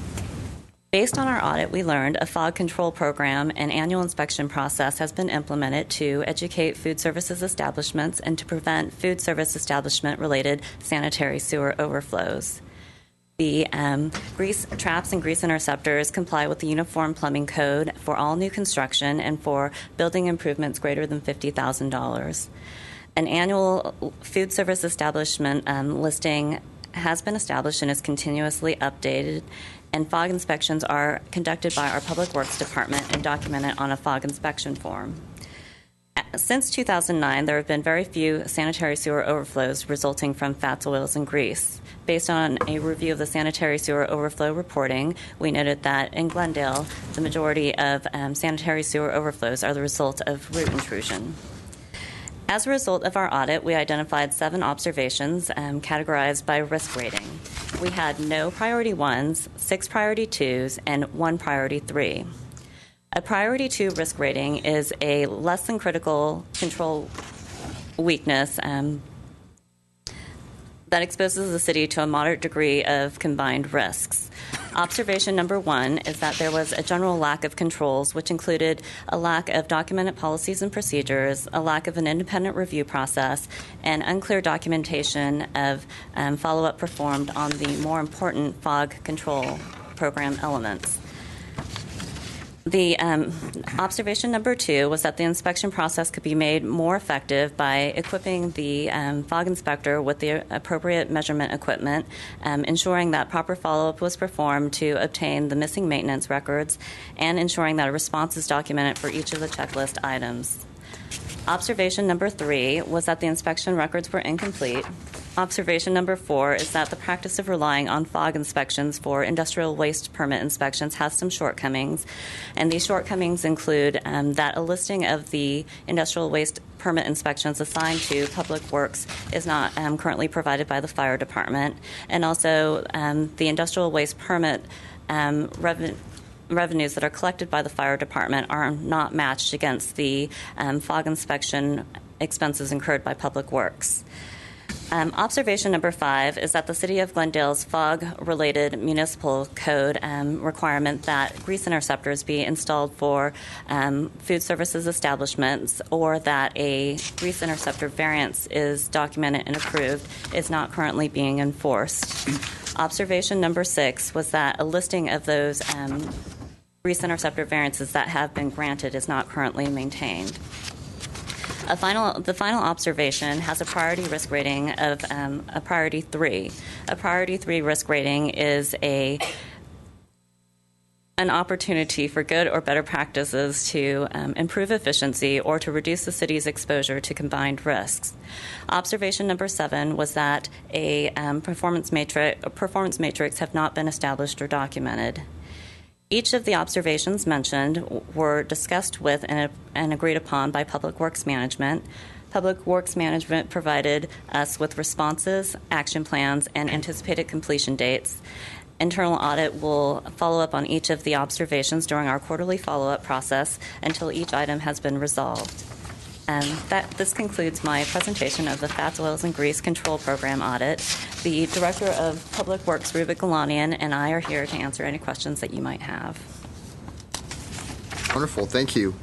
M: Based on our audit, we learned a FOG control program and annual inspection process has been implemented to educate food services establishments and to prevent food service establishment-related sanitary sewer overflows. The grease traps and grease interceptors comply with the Uniform Plumbing Code for all new construction and for building improvements greater than $50,000. An annual food service establishment listing has been established and is continuously updated, and FOG inspections are conducted by our Public Works Department and documented on a FOG inspection form. Since 2009, there have been very few sanitary sewer overflows resulting from fats, oils, and grease. Based on a review of the sanitary sewer overflow reporting, we noted that in Glendale, the majority of sanitary sewer overflows are the result of root intrusion. As a result of our audit, we identified 7 observations categorized by risk rating. We had no priority 1s, 6 priority 2s, and 1 priority 3. A priority 2 risk rating is a less than critical control weakness that exposes the city to a moderate degree of combined risks. Observation number 1 is that there was a general lack of controls, which included a lack of documented policies and procedures, a lack of an independent review process, and unclear documentation of follow-up performed on the more important FOG control program elements. The observation number 2 was that the inspection process could be made more effective by equipping the FOG inspector with the appropriate measurement equipment, ensuring that proper follow-up was performed to obtain the missing maintenance records, and ensuring that a response is documented for each of the checklist items. Observation number 3 was that the inspection records were incomplete. Observation number 4 is that the practice of relying on FOG inspections for industrial waste permit inspections has some shortcomings, and these shortcomings include that a listing of the industrial waste permit inspections assigned to Public Works is not currently provided by the fire department, and also the industrial waste permit revenues that are collected by the fire department are not matched against the FOG inspection expenses incurred by Public Works. Observation number 5 is that the City of Glendale's FOG-related municipal code requirement that grease interceptors be installed for food services establishments, or that a grease interceptor variance is documented and approved, is not currently being enforced. Observation number 6 was that a listing of those grease interceptor variances that have been granted is not currently maintained. The final observation has a priority risk rating of a priority 3. A priority 3 risk rating is an opportunity for good or better practices to improve efficiency or to reduce the city's exposure to combined risks. Observation number 7 was that a performance matrix have not been established or documented. Each of the observations mentioned were discussed with and agreed upon by Public Works Management. Public Works Management provided us with responses, action plans, and anticipated completion dates. Internal Audit will follow up on each of the observations during our quarterly follow-up process until each item has been resolved. This concludes my presentation of the Fats, Oils, and Grease Control Program audit. The Director of Public Works, Rubik Galanian, and I are here to answer any questions that you might have.
A: Wonderful, thank you.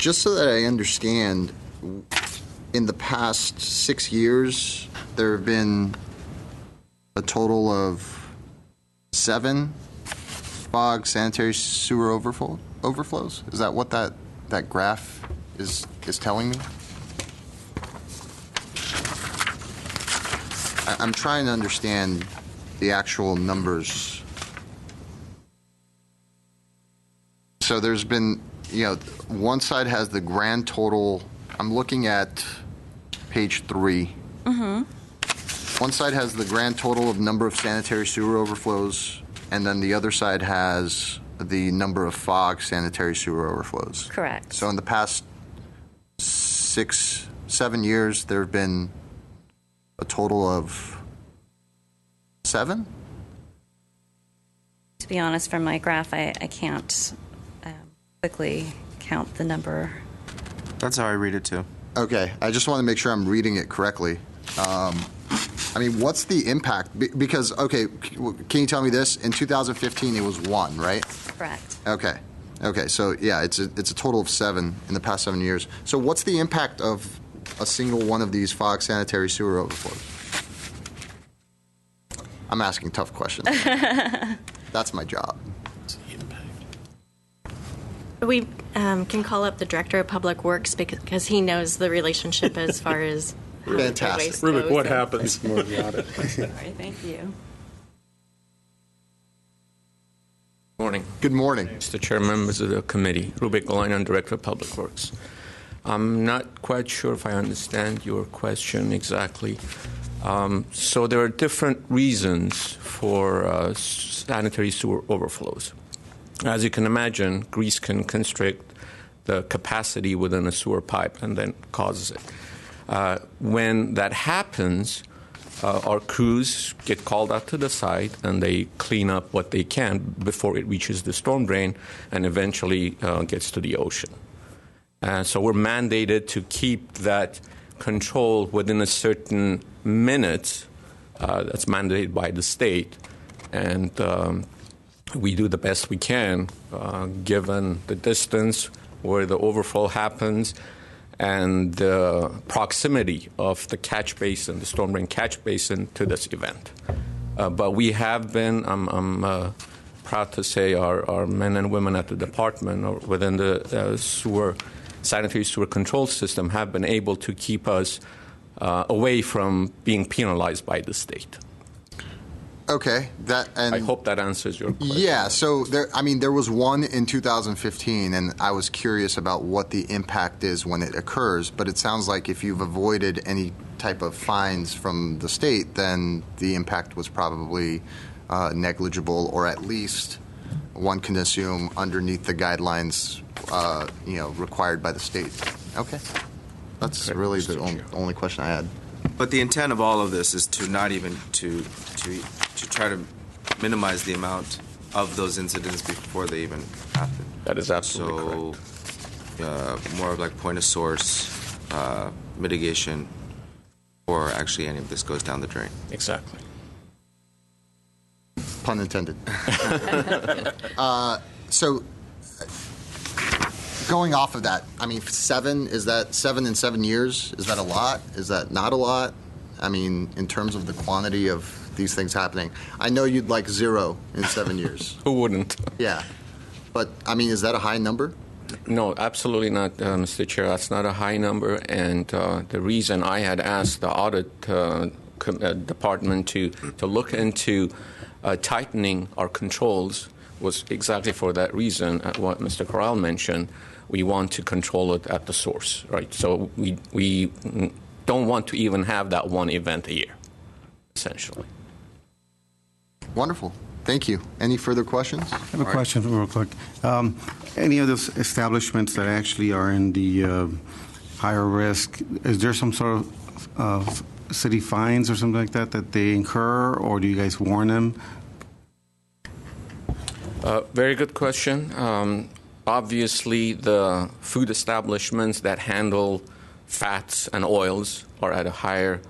A: just so that I understand, in the past 6 years, there have been a total of 7 fog sanitary sewer overflows? Is that what that graph is telling me? I'm trying to understand the actual numbers. So there's been, one side has the grand total. I'm looking at page 3. One side has the grand total of number of sanitary sewer overflows, and then the other side has the number of fog sanitary sewer overflows.
M: Correct.
A: So in the past 6, 7 years, there have been a total of 7?
M: To be honest, from my graph, I can't quickly count the number.
H: That's how I read it too.
A: Okay, I just want to make sure I'm reading it correctly. What's the impact? Because, okay, can you tell me this? In 2015, it was 1, right?
M: Correct.
A: Okay, so yeah, it's a total of 7 in the past 7 years. So what's the impact of a single one of these fog sanitary sewer overflows? I'm asking tough questions. That's my job.
E: We can call up the Director of Public Works because he knows the relationship as far as
A: Fantastic.
E: waste
F: Rubik,
E: goes.
F: what happens?
M: Sorry, thank you.
N: Morning.
A: Good morning.
N: Mr. Chair, members of the committee. Rubik Golayan, Director of Public Works. I'm not quite sure if I understand your question exactly. So there are different reasons for sanitary sewer overflows. As you can imagine, grease can constrict the capacity within a sewer pipe and then causes it. When that happens, our crews get called out to the site and they clean up what they can before it reaches the storm drain and eventually gets to the ocean. So we're mandated to keep that control within a certain minute. That's mandated by the state. And we do the best we can, given the distance where the overflow happens and the proximity of the catch basin, the storm drain catch basin, to this event. But we have been, I'm proud to say, our men and women at the department or within the sanitary sewer control system have been able to keep us away from being penalized by the state.
A: Okay,
N: I hope that answers your question.
A: Yeah, so there was one in 2015, and I was curious about what the impact is when it occurs, but it sounds like if you've avoided any type of fines from the state, then the impact was probably negligible, or at least one can assume underneath the guidelines required by the state. Okay. That's really the only question I had.
H: But the intent of all of this is to not even to try to minimize the amount of those incidents before they even happen.
N: That is absolutely
H: correct. More of like point of source mitigation before actually any of this goes down the drain.
N: Exactly.
A: Pun intended. So going off of that, 7, is that 7 in 7 years? Is that a lot? Is that not a lot? In terms of the quantity of these things happening. I know you'd like 0 in 7 years.
N: Who wouldn't?
A: Yeah. But, is that a high number?
N: No, absolutely not, Mr. Chair. That's not a high number. And the reason I had asked the audit department to look into tightening our controls was exactly for that reason, what Mr. Corral mentioned. We want to control it at the source, right? So we don't want to even have that one event a year, essentially.
A: Wonderful. Thank you. Any further questions?
C: I have a question real quick. Any of those establishments that actually are in the higher risk, is there some sort of city fines or something like that they incur, or do you guys warn them?
N: Very good question. Obviously, the food establishments that handle fats and oils are at a higher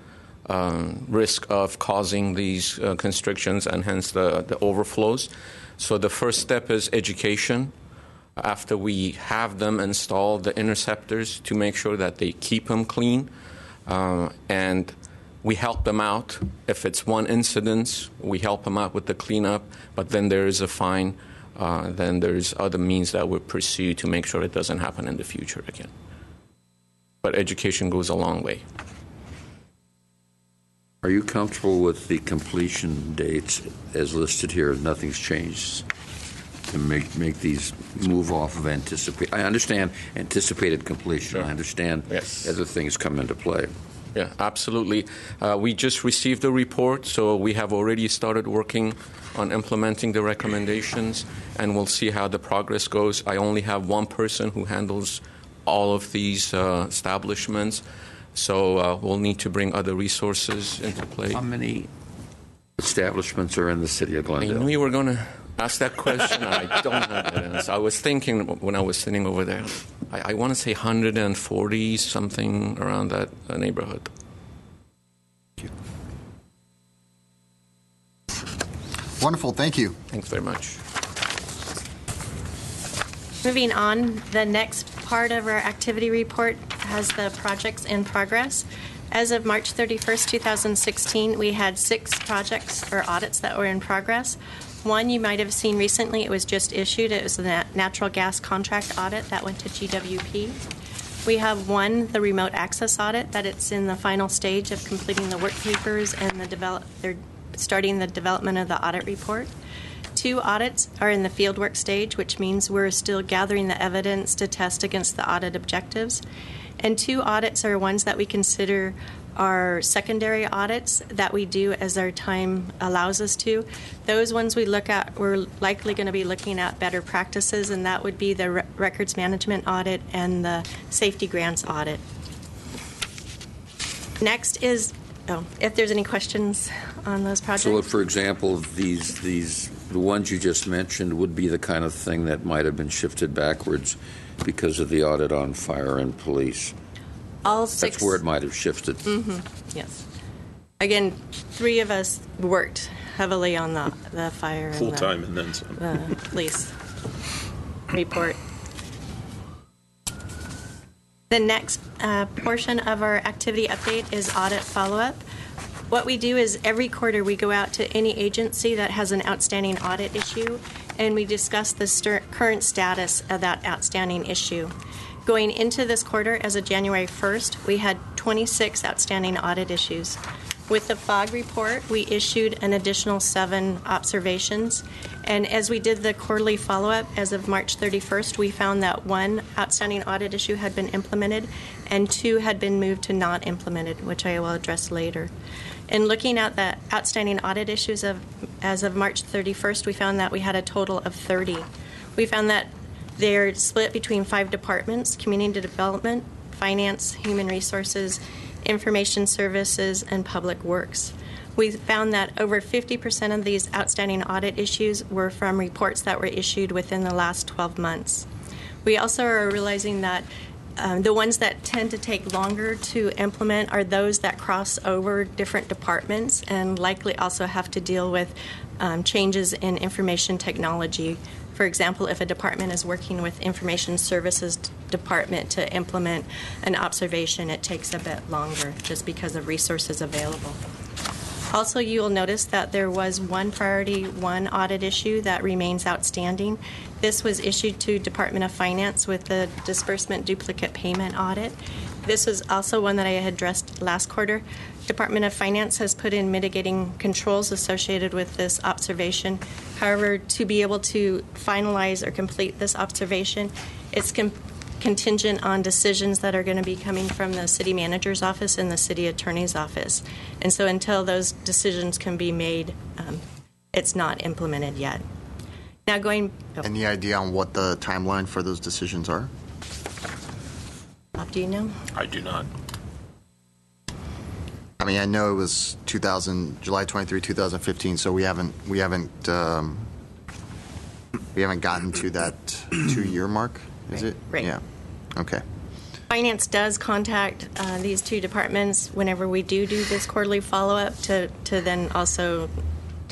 N: risk of causing these constrictions and hence the overflows. So the first step is education. after we have them install the interceptors to make sure that they keep them clean. And we help them out. If it's one incident, we help them out with the cleanup, but then there is a fine. Then there's other means that we pursue to make sure it doesn't happen in the future again. But education goes a long way.
D: Are you comfortable with the completion dates as listed here? Nothing's changed to make these move off of I understand anticipated completion.
N: Sure.
D: I understand other things come into play.
N: Yeah, absolutely. We just received the report, so we have already started working on implementing the recommendations, and we'll see how the progress goes. I only have one person who handles all of these establishments, so we'll need to bring other resources into play.
D: How many establishments are in the city of Glendale?
N: I knew you were going to ask that question. I don't have that answer. I was thinking when I was sitting over there, I want to say 140, something around that neighborhood.
A: Wonderful. Thank you.
N: Thanks very much.
E: Moving on, the next part of our activity report has the projects in progress. As of March 31st, 2016, we had 6 projects or audits that were in progress. One you might have seen recently, it was just issued. It was the natural gas contract audit that went to GWP. We have one, the remote access audit, that it's in the final stage of completing the work papers and they're starting the development of the audit report. 2 audits are in the fieldwork stage, which means we're still gathering the evidence to test against the audit objectives. And 2 audits are ones that we consider are secondary audits that we do as our time allows us to. Those ones we look at, we're likely going to be looking at better practices, and that would be the records management audit and the safety grants audit. Next is, if there's any questions on those projects.
D: So, for example, the ones you just mentioned would be the kind of thing that might have been shifted backwards because of the audit on fire and police.
E: All 6.
D: That's where it might have shifted.
E: Mm-hmm. Yes. Again, 3 of us worked heavily on the fire
F: full time and then some.
E: The police report. The next portion of our activity update is audit follow-up. What we do is every quarter we go out to any agency that has an outstanding audit issue, and we discuss the current status of that outstanding issue. Going into this quarter, as of January 1st, we had 26 outstanding audit issues. With the FOG report, we issued an additional 7 observations. And as we did the quarterly follow-up, as of March 31st, we found that 1 outstanding audit issue had been implemented and 2 had been moved to not implemented, which I will address later. In looking at the outstanding audit issues as of March 31st, we found that we had a total of 30. We found that they're split between 5 departments: community development, finance, human resources, information services, and public works. We found that over 50% of these outstanding audit issues were from reports that were issued within the last 12 months. We also are realizing that the ones that tend to take longer to implement are those that cross over different departments and likely also have to deal with changes in information technology. For example, if a department is working with information services department to implement an observation, it takes a bit longer just because of resources available. Also, you will notice that there was 1 priority 1 audit issue that remains outstanding. This was issued to Department of Finance with the disbursement duplicate payment audit. This was also one that I had addressed last quarter. Department of Finance has put in mitigating controls associated with this observation. However, to be able to finalize or complete this observation, it's contingent on decisions that are going to be coming from the city manager's office and the city attorney's office. And so until those decisions can be made, it's not implemented yet. Now
A: Any idea on what the timeline for those decisions are?
E: Bob, do you know?
F: I do not.
A: I mean, I know it was July 23, 2015, so we haven't gotten to that 2-year mark, is it?
E: Right.
A: Yeah. Okay.
E: Finance does contact these 2 departments whenever we do this quarterly follow-up to then also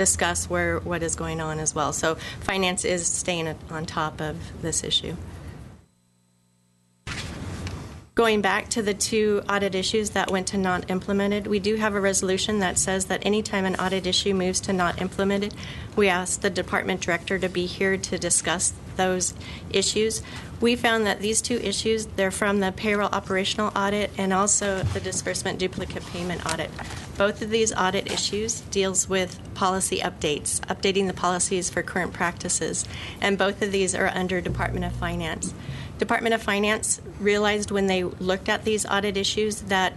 E: discuss what is going on as well. So finance is staying on top of this issue. Going back to the 2 audit issues that went to not implemented, we do have a resolution that says that anytime an audit issue moves to not implemented, we ask the department director to be here to discuss those issues. We found that these 2 issues, they're from the payroll operational audit and also the disbursement duplicate payment audit. Both of these audit issues deals with policy updates, updating the policies for current practices, and both of these are under Department of Finance. Department of Finance realized when they looked at these audit issues that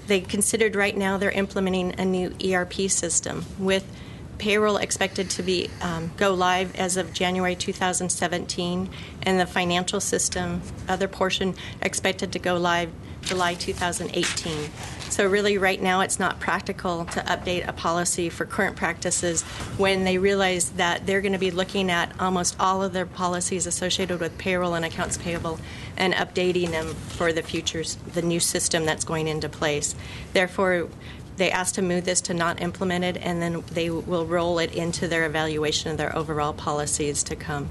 E: they considered right now they're implementing a new ERP system with payroll expected to be go live as of January 2017, and the financial system, other portion, expected to go live July 2018. So really right now it's not practical to update a policy for current practices when they realize that they're going to be looking at almost all of their policies associated with payroll and accounts payable and updating them for the futures, the new system that's going into place. Therefore, they asked to move this to not implemented, and then they will roll it into their evaluation of their overall policies to come.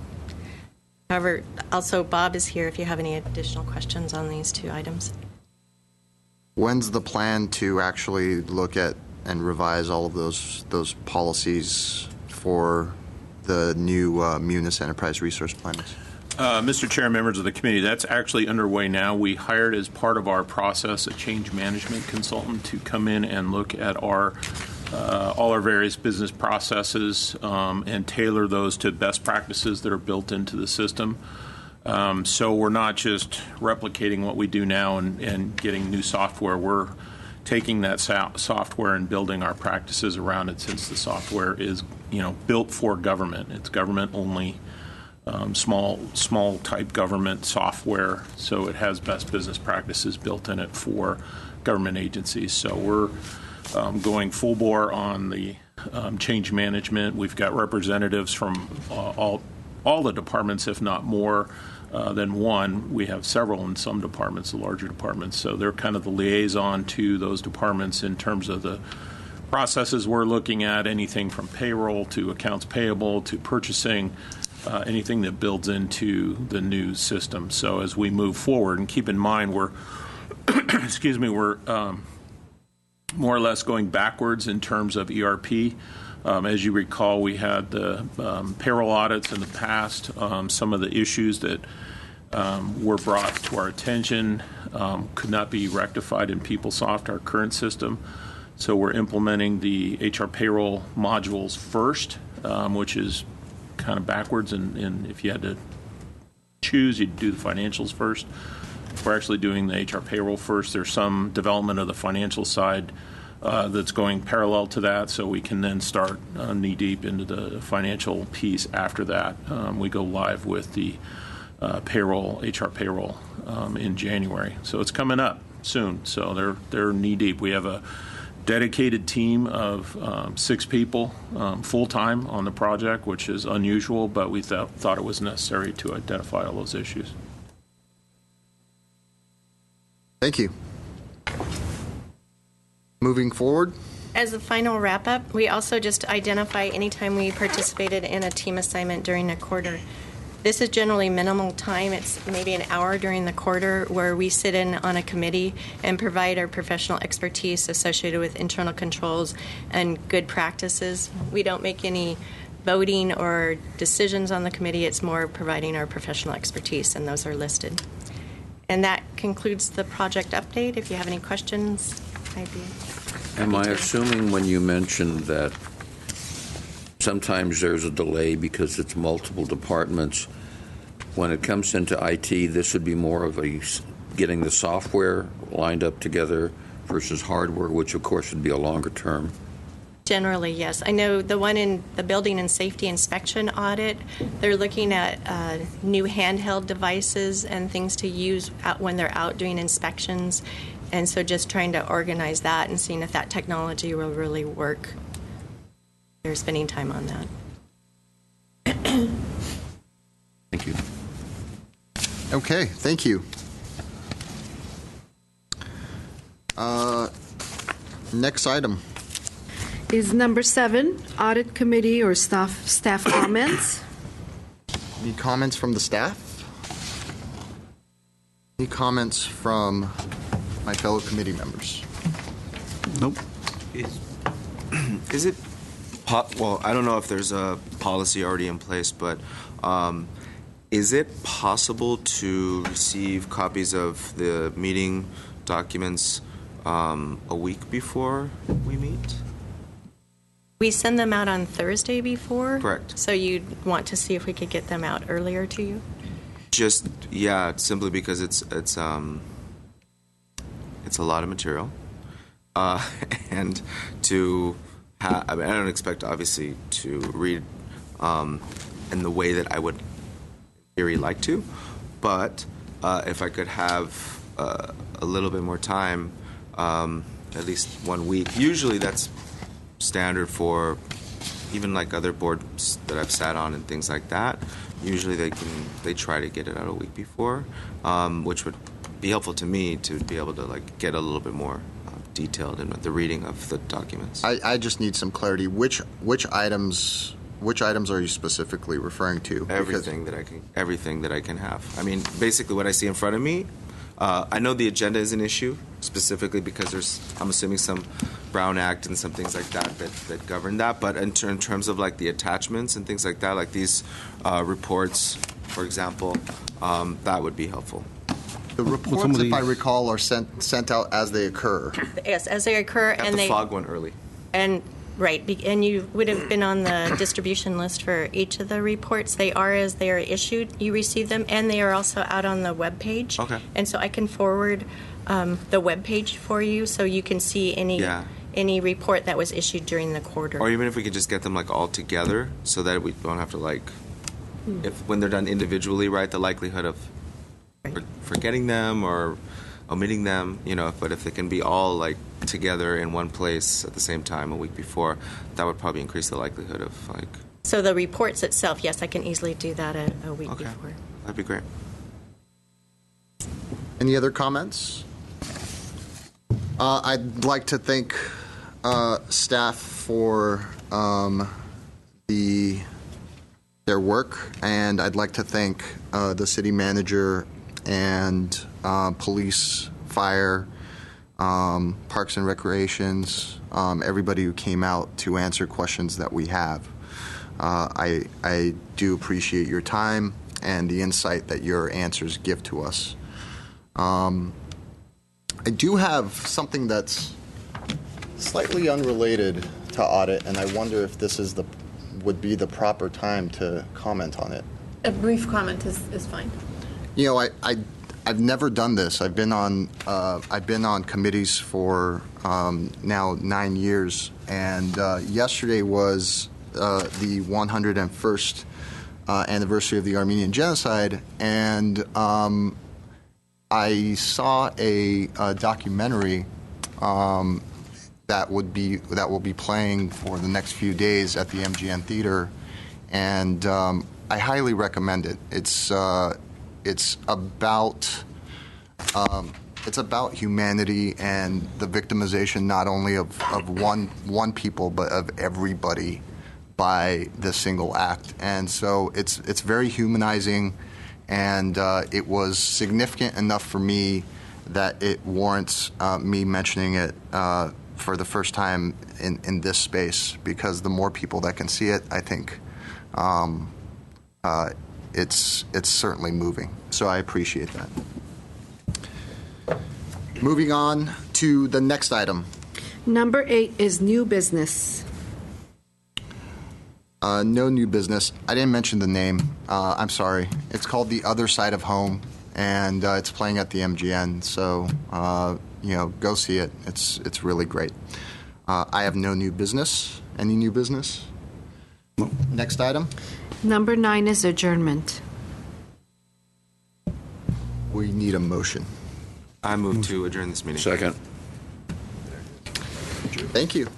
E: However, also Bob is here if you have any additional questions on these 2 items.
A: When's the plan to actually look at and revise all of those policies for the new Munis Enterprise Resource Plans?
F: Mr. Chair, members of the committee, that's actually underway now. We hired as part of our process a change management consultant to come in and look at all our various business processes and tailor those to best practices that are built into the system. So we're not just replicating what we do now and getting new software. We're taking that software and building our practices around it, since the software is, built for government. It's government only. Small type government software, so it has best business practices built in it for government agencies. So we're going full bore on the change management. We've got representatives from all the departments, if not more than one. We have several in some departments, the larger departments. So they're kind of the liaison to those departments in terms of the processes we're looking at, anything from payroll to accounts payable to purchasing. Anything that builds into the new system. So as we move forward, and keep in mind we're, we're more or less going backwards in terms of ERP. As you recall, we had the payroll audits in the past. Some of the issues that were brought to our attention could not be rectified in PeopleSoft, our current system. So we're implementing the HR payroll modules first, which is kind of backwards, and if you had to choose, you'd do the financials first. We're actually doing the HR payroll first. There's some development of the financial side that's going parallel to that, so we can then start knee-deep into the financial piece after that. We go live with the HR payroll in January. So it's coming up soon, so they're knee-deep. We have a dedicated team of 6 people full-time on the project, which is unusual, but we thought it was necessary to identify all those issues.
A: Thank you. Moving forward.
E: As a final wrap-up, we also just identify anytime we participated in a team assignment during a quarter. This is generally minimal time. It's maybe an hour during the quarter where we sit in on a committee and provide our professional expertise associated with internal controls and good practices. We don't make any voting or decisions on the committee. It's more providing our professional expertise, and those are listed. And that concludes the project update. If you have any questions, I'd be happy
D: Am I
E: to.
D: assuming when you mentioned that sometimes there's a delay because it's multiple departments, when it comes into IT, this would be more of a getting the software lined up together versus hardware, which of course would be a longer term?
E: Generally, yes. I know the one in the building and safety inspection audit, they're looking at new handheld devices and things to use when they're out doing inspections. And so just trying to organize that and seeing if that technology will really work. They're spending time on that.
D: Thank you.
A: Okay, thank you. Next item.
B: is number 7, Audit Committee or staff comments.
A: Any comments from the staff? Any comments from my fellow committee members?
C: Nope.
H: Is it, well, I don't know if there's a policy already in place, but is it possible to receive copies of the meeting documents a week before we meet?
E: We send them out on Thursday before.
H: Correct.
E: So you'd want to see if we could get them out earlier to you?
H: Just, yeah, simply because it's a lot of material. And to have, I mean, I don't expect, obviously, to read in the way that I would, in theory, like to. But if I could have a little bit more time, at least 1 week, usually that's standard for even like other boards that I've sat on and things like that. Usually they try to get it out a week before, which would be helpful to me to be able to like get a little bit more detailed in the reading of the documents.
A: I just need some clarity. Which items are you specifically referring to?
H: Everything that I can have. I mean, basically what I see in front of me. I know the agenda is an issue, specifically because there's, I'm assuming, some Brown Act and some things like that govern that. But in terms of like the attachments and things like that, like these reports, for example, that would be helpful.
A: The reports, if I recall, are sent out as they occur.
E: Yes, as they occur,
H: and the fog one early.
E: And right, and you would have been on the distribution list for each of the reports. They are as they are issued. You receive them, and they are also out on the web page.
H: Okay.
E: And so I can forward the web page for you, so you can see any report that was issued during the quarter.
H: Or even if we could just get them like all together, so that we don't have to like, if when they're done individually, right, the likelihood of forgetting them or omitting them, you know, but if they can be all like together in one place at the same time a week before, that would probably increase the likelihood of like.
E: So the reports itself, yes, I can easily do that a week before.
H: That'd be great.
A: Any other comments? I'd like to thank staff for their work, and I'd like to thank the city manager and police, fire, parks and recreations, everybody who came out to answer questions that we have. I do appreciate your time and the insight that your answers give to us. I do have something that's slightly unrelated to audit, and I wonder if this would be the proper time to comment on it.
G: A brief comment is fine.
A: You know, I've never done this. I've been on committees for now 9 years, and yesterday was the 101st anniversary of the Armenian Genocide, and I saw a documentary that will be playing for the next few days at the MGM Theater, and I highly recommend it. It's about humanity and the victimization not only of one people but of everybody by the single act, and so it's very humanizing, and it was significant enough for me that it warrants me mentioning it for the first time in this space, because the more people that can see it, I think it's certainly moving. So I appreciate that. Moving on to the next item.
B: Number 8 is new business.
A: No new business. I didn't mention the name. I'm sorry. It's called The Other Side of Home, and it's playing at the MGN. So, go see it. It's really great. I have no new business. Any new business? No. Next item.
B: Number 9 is adjournment.
A: We need a motion.
H: I move to adjourn this meeting.
D: Second.
A: Thank you.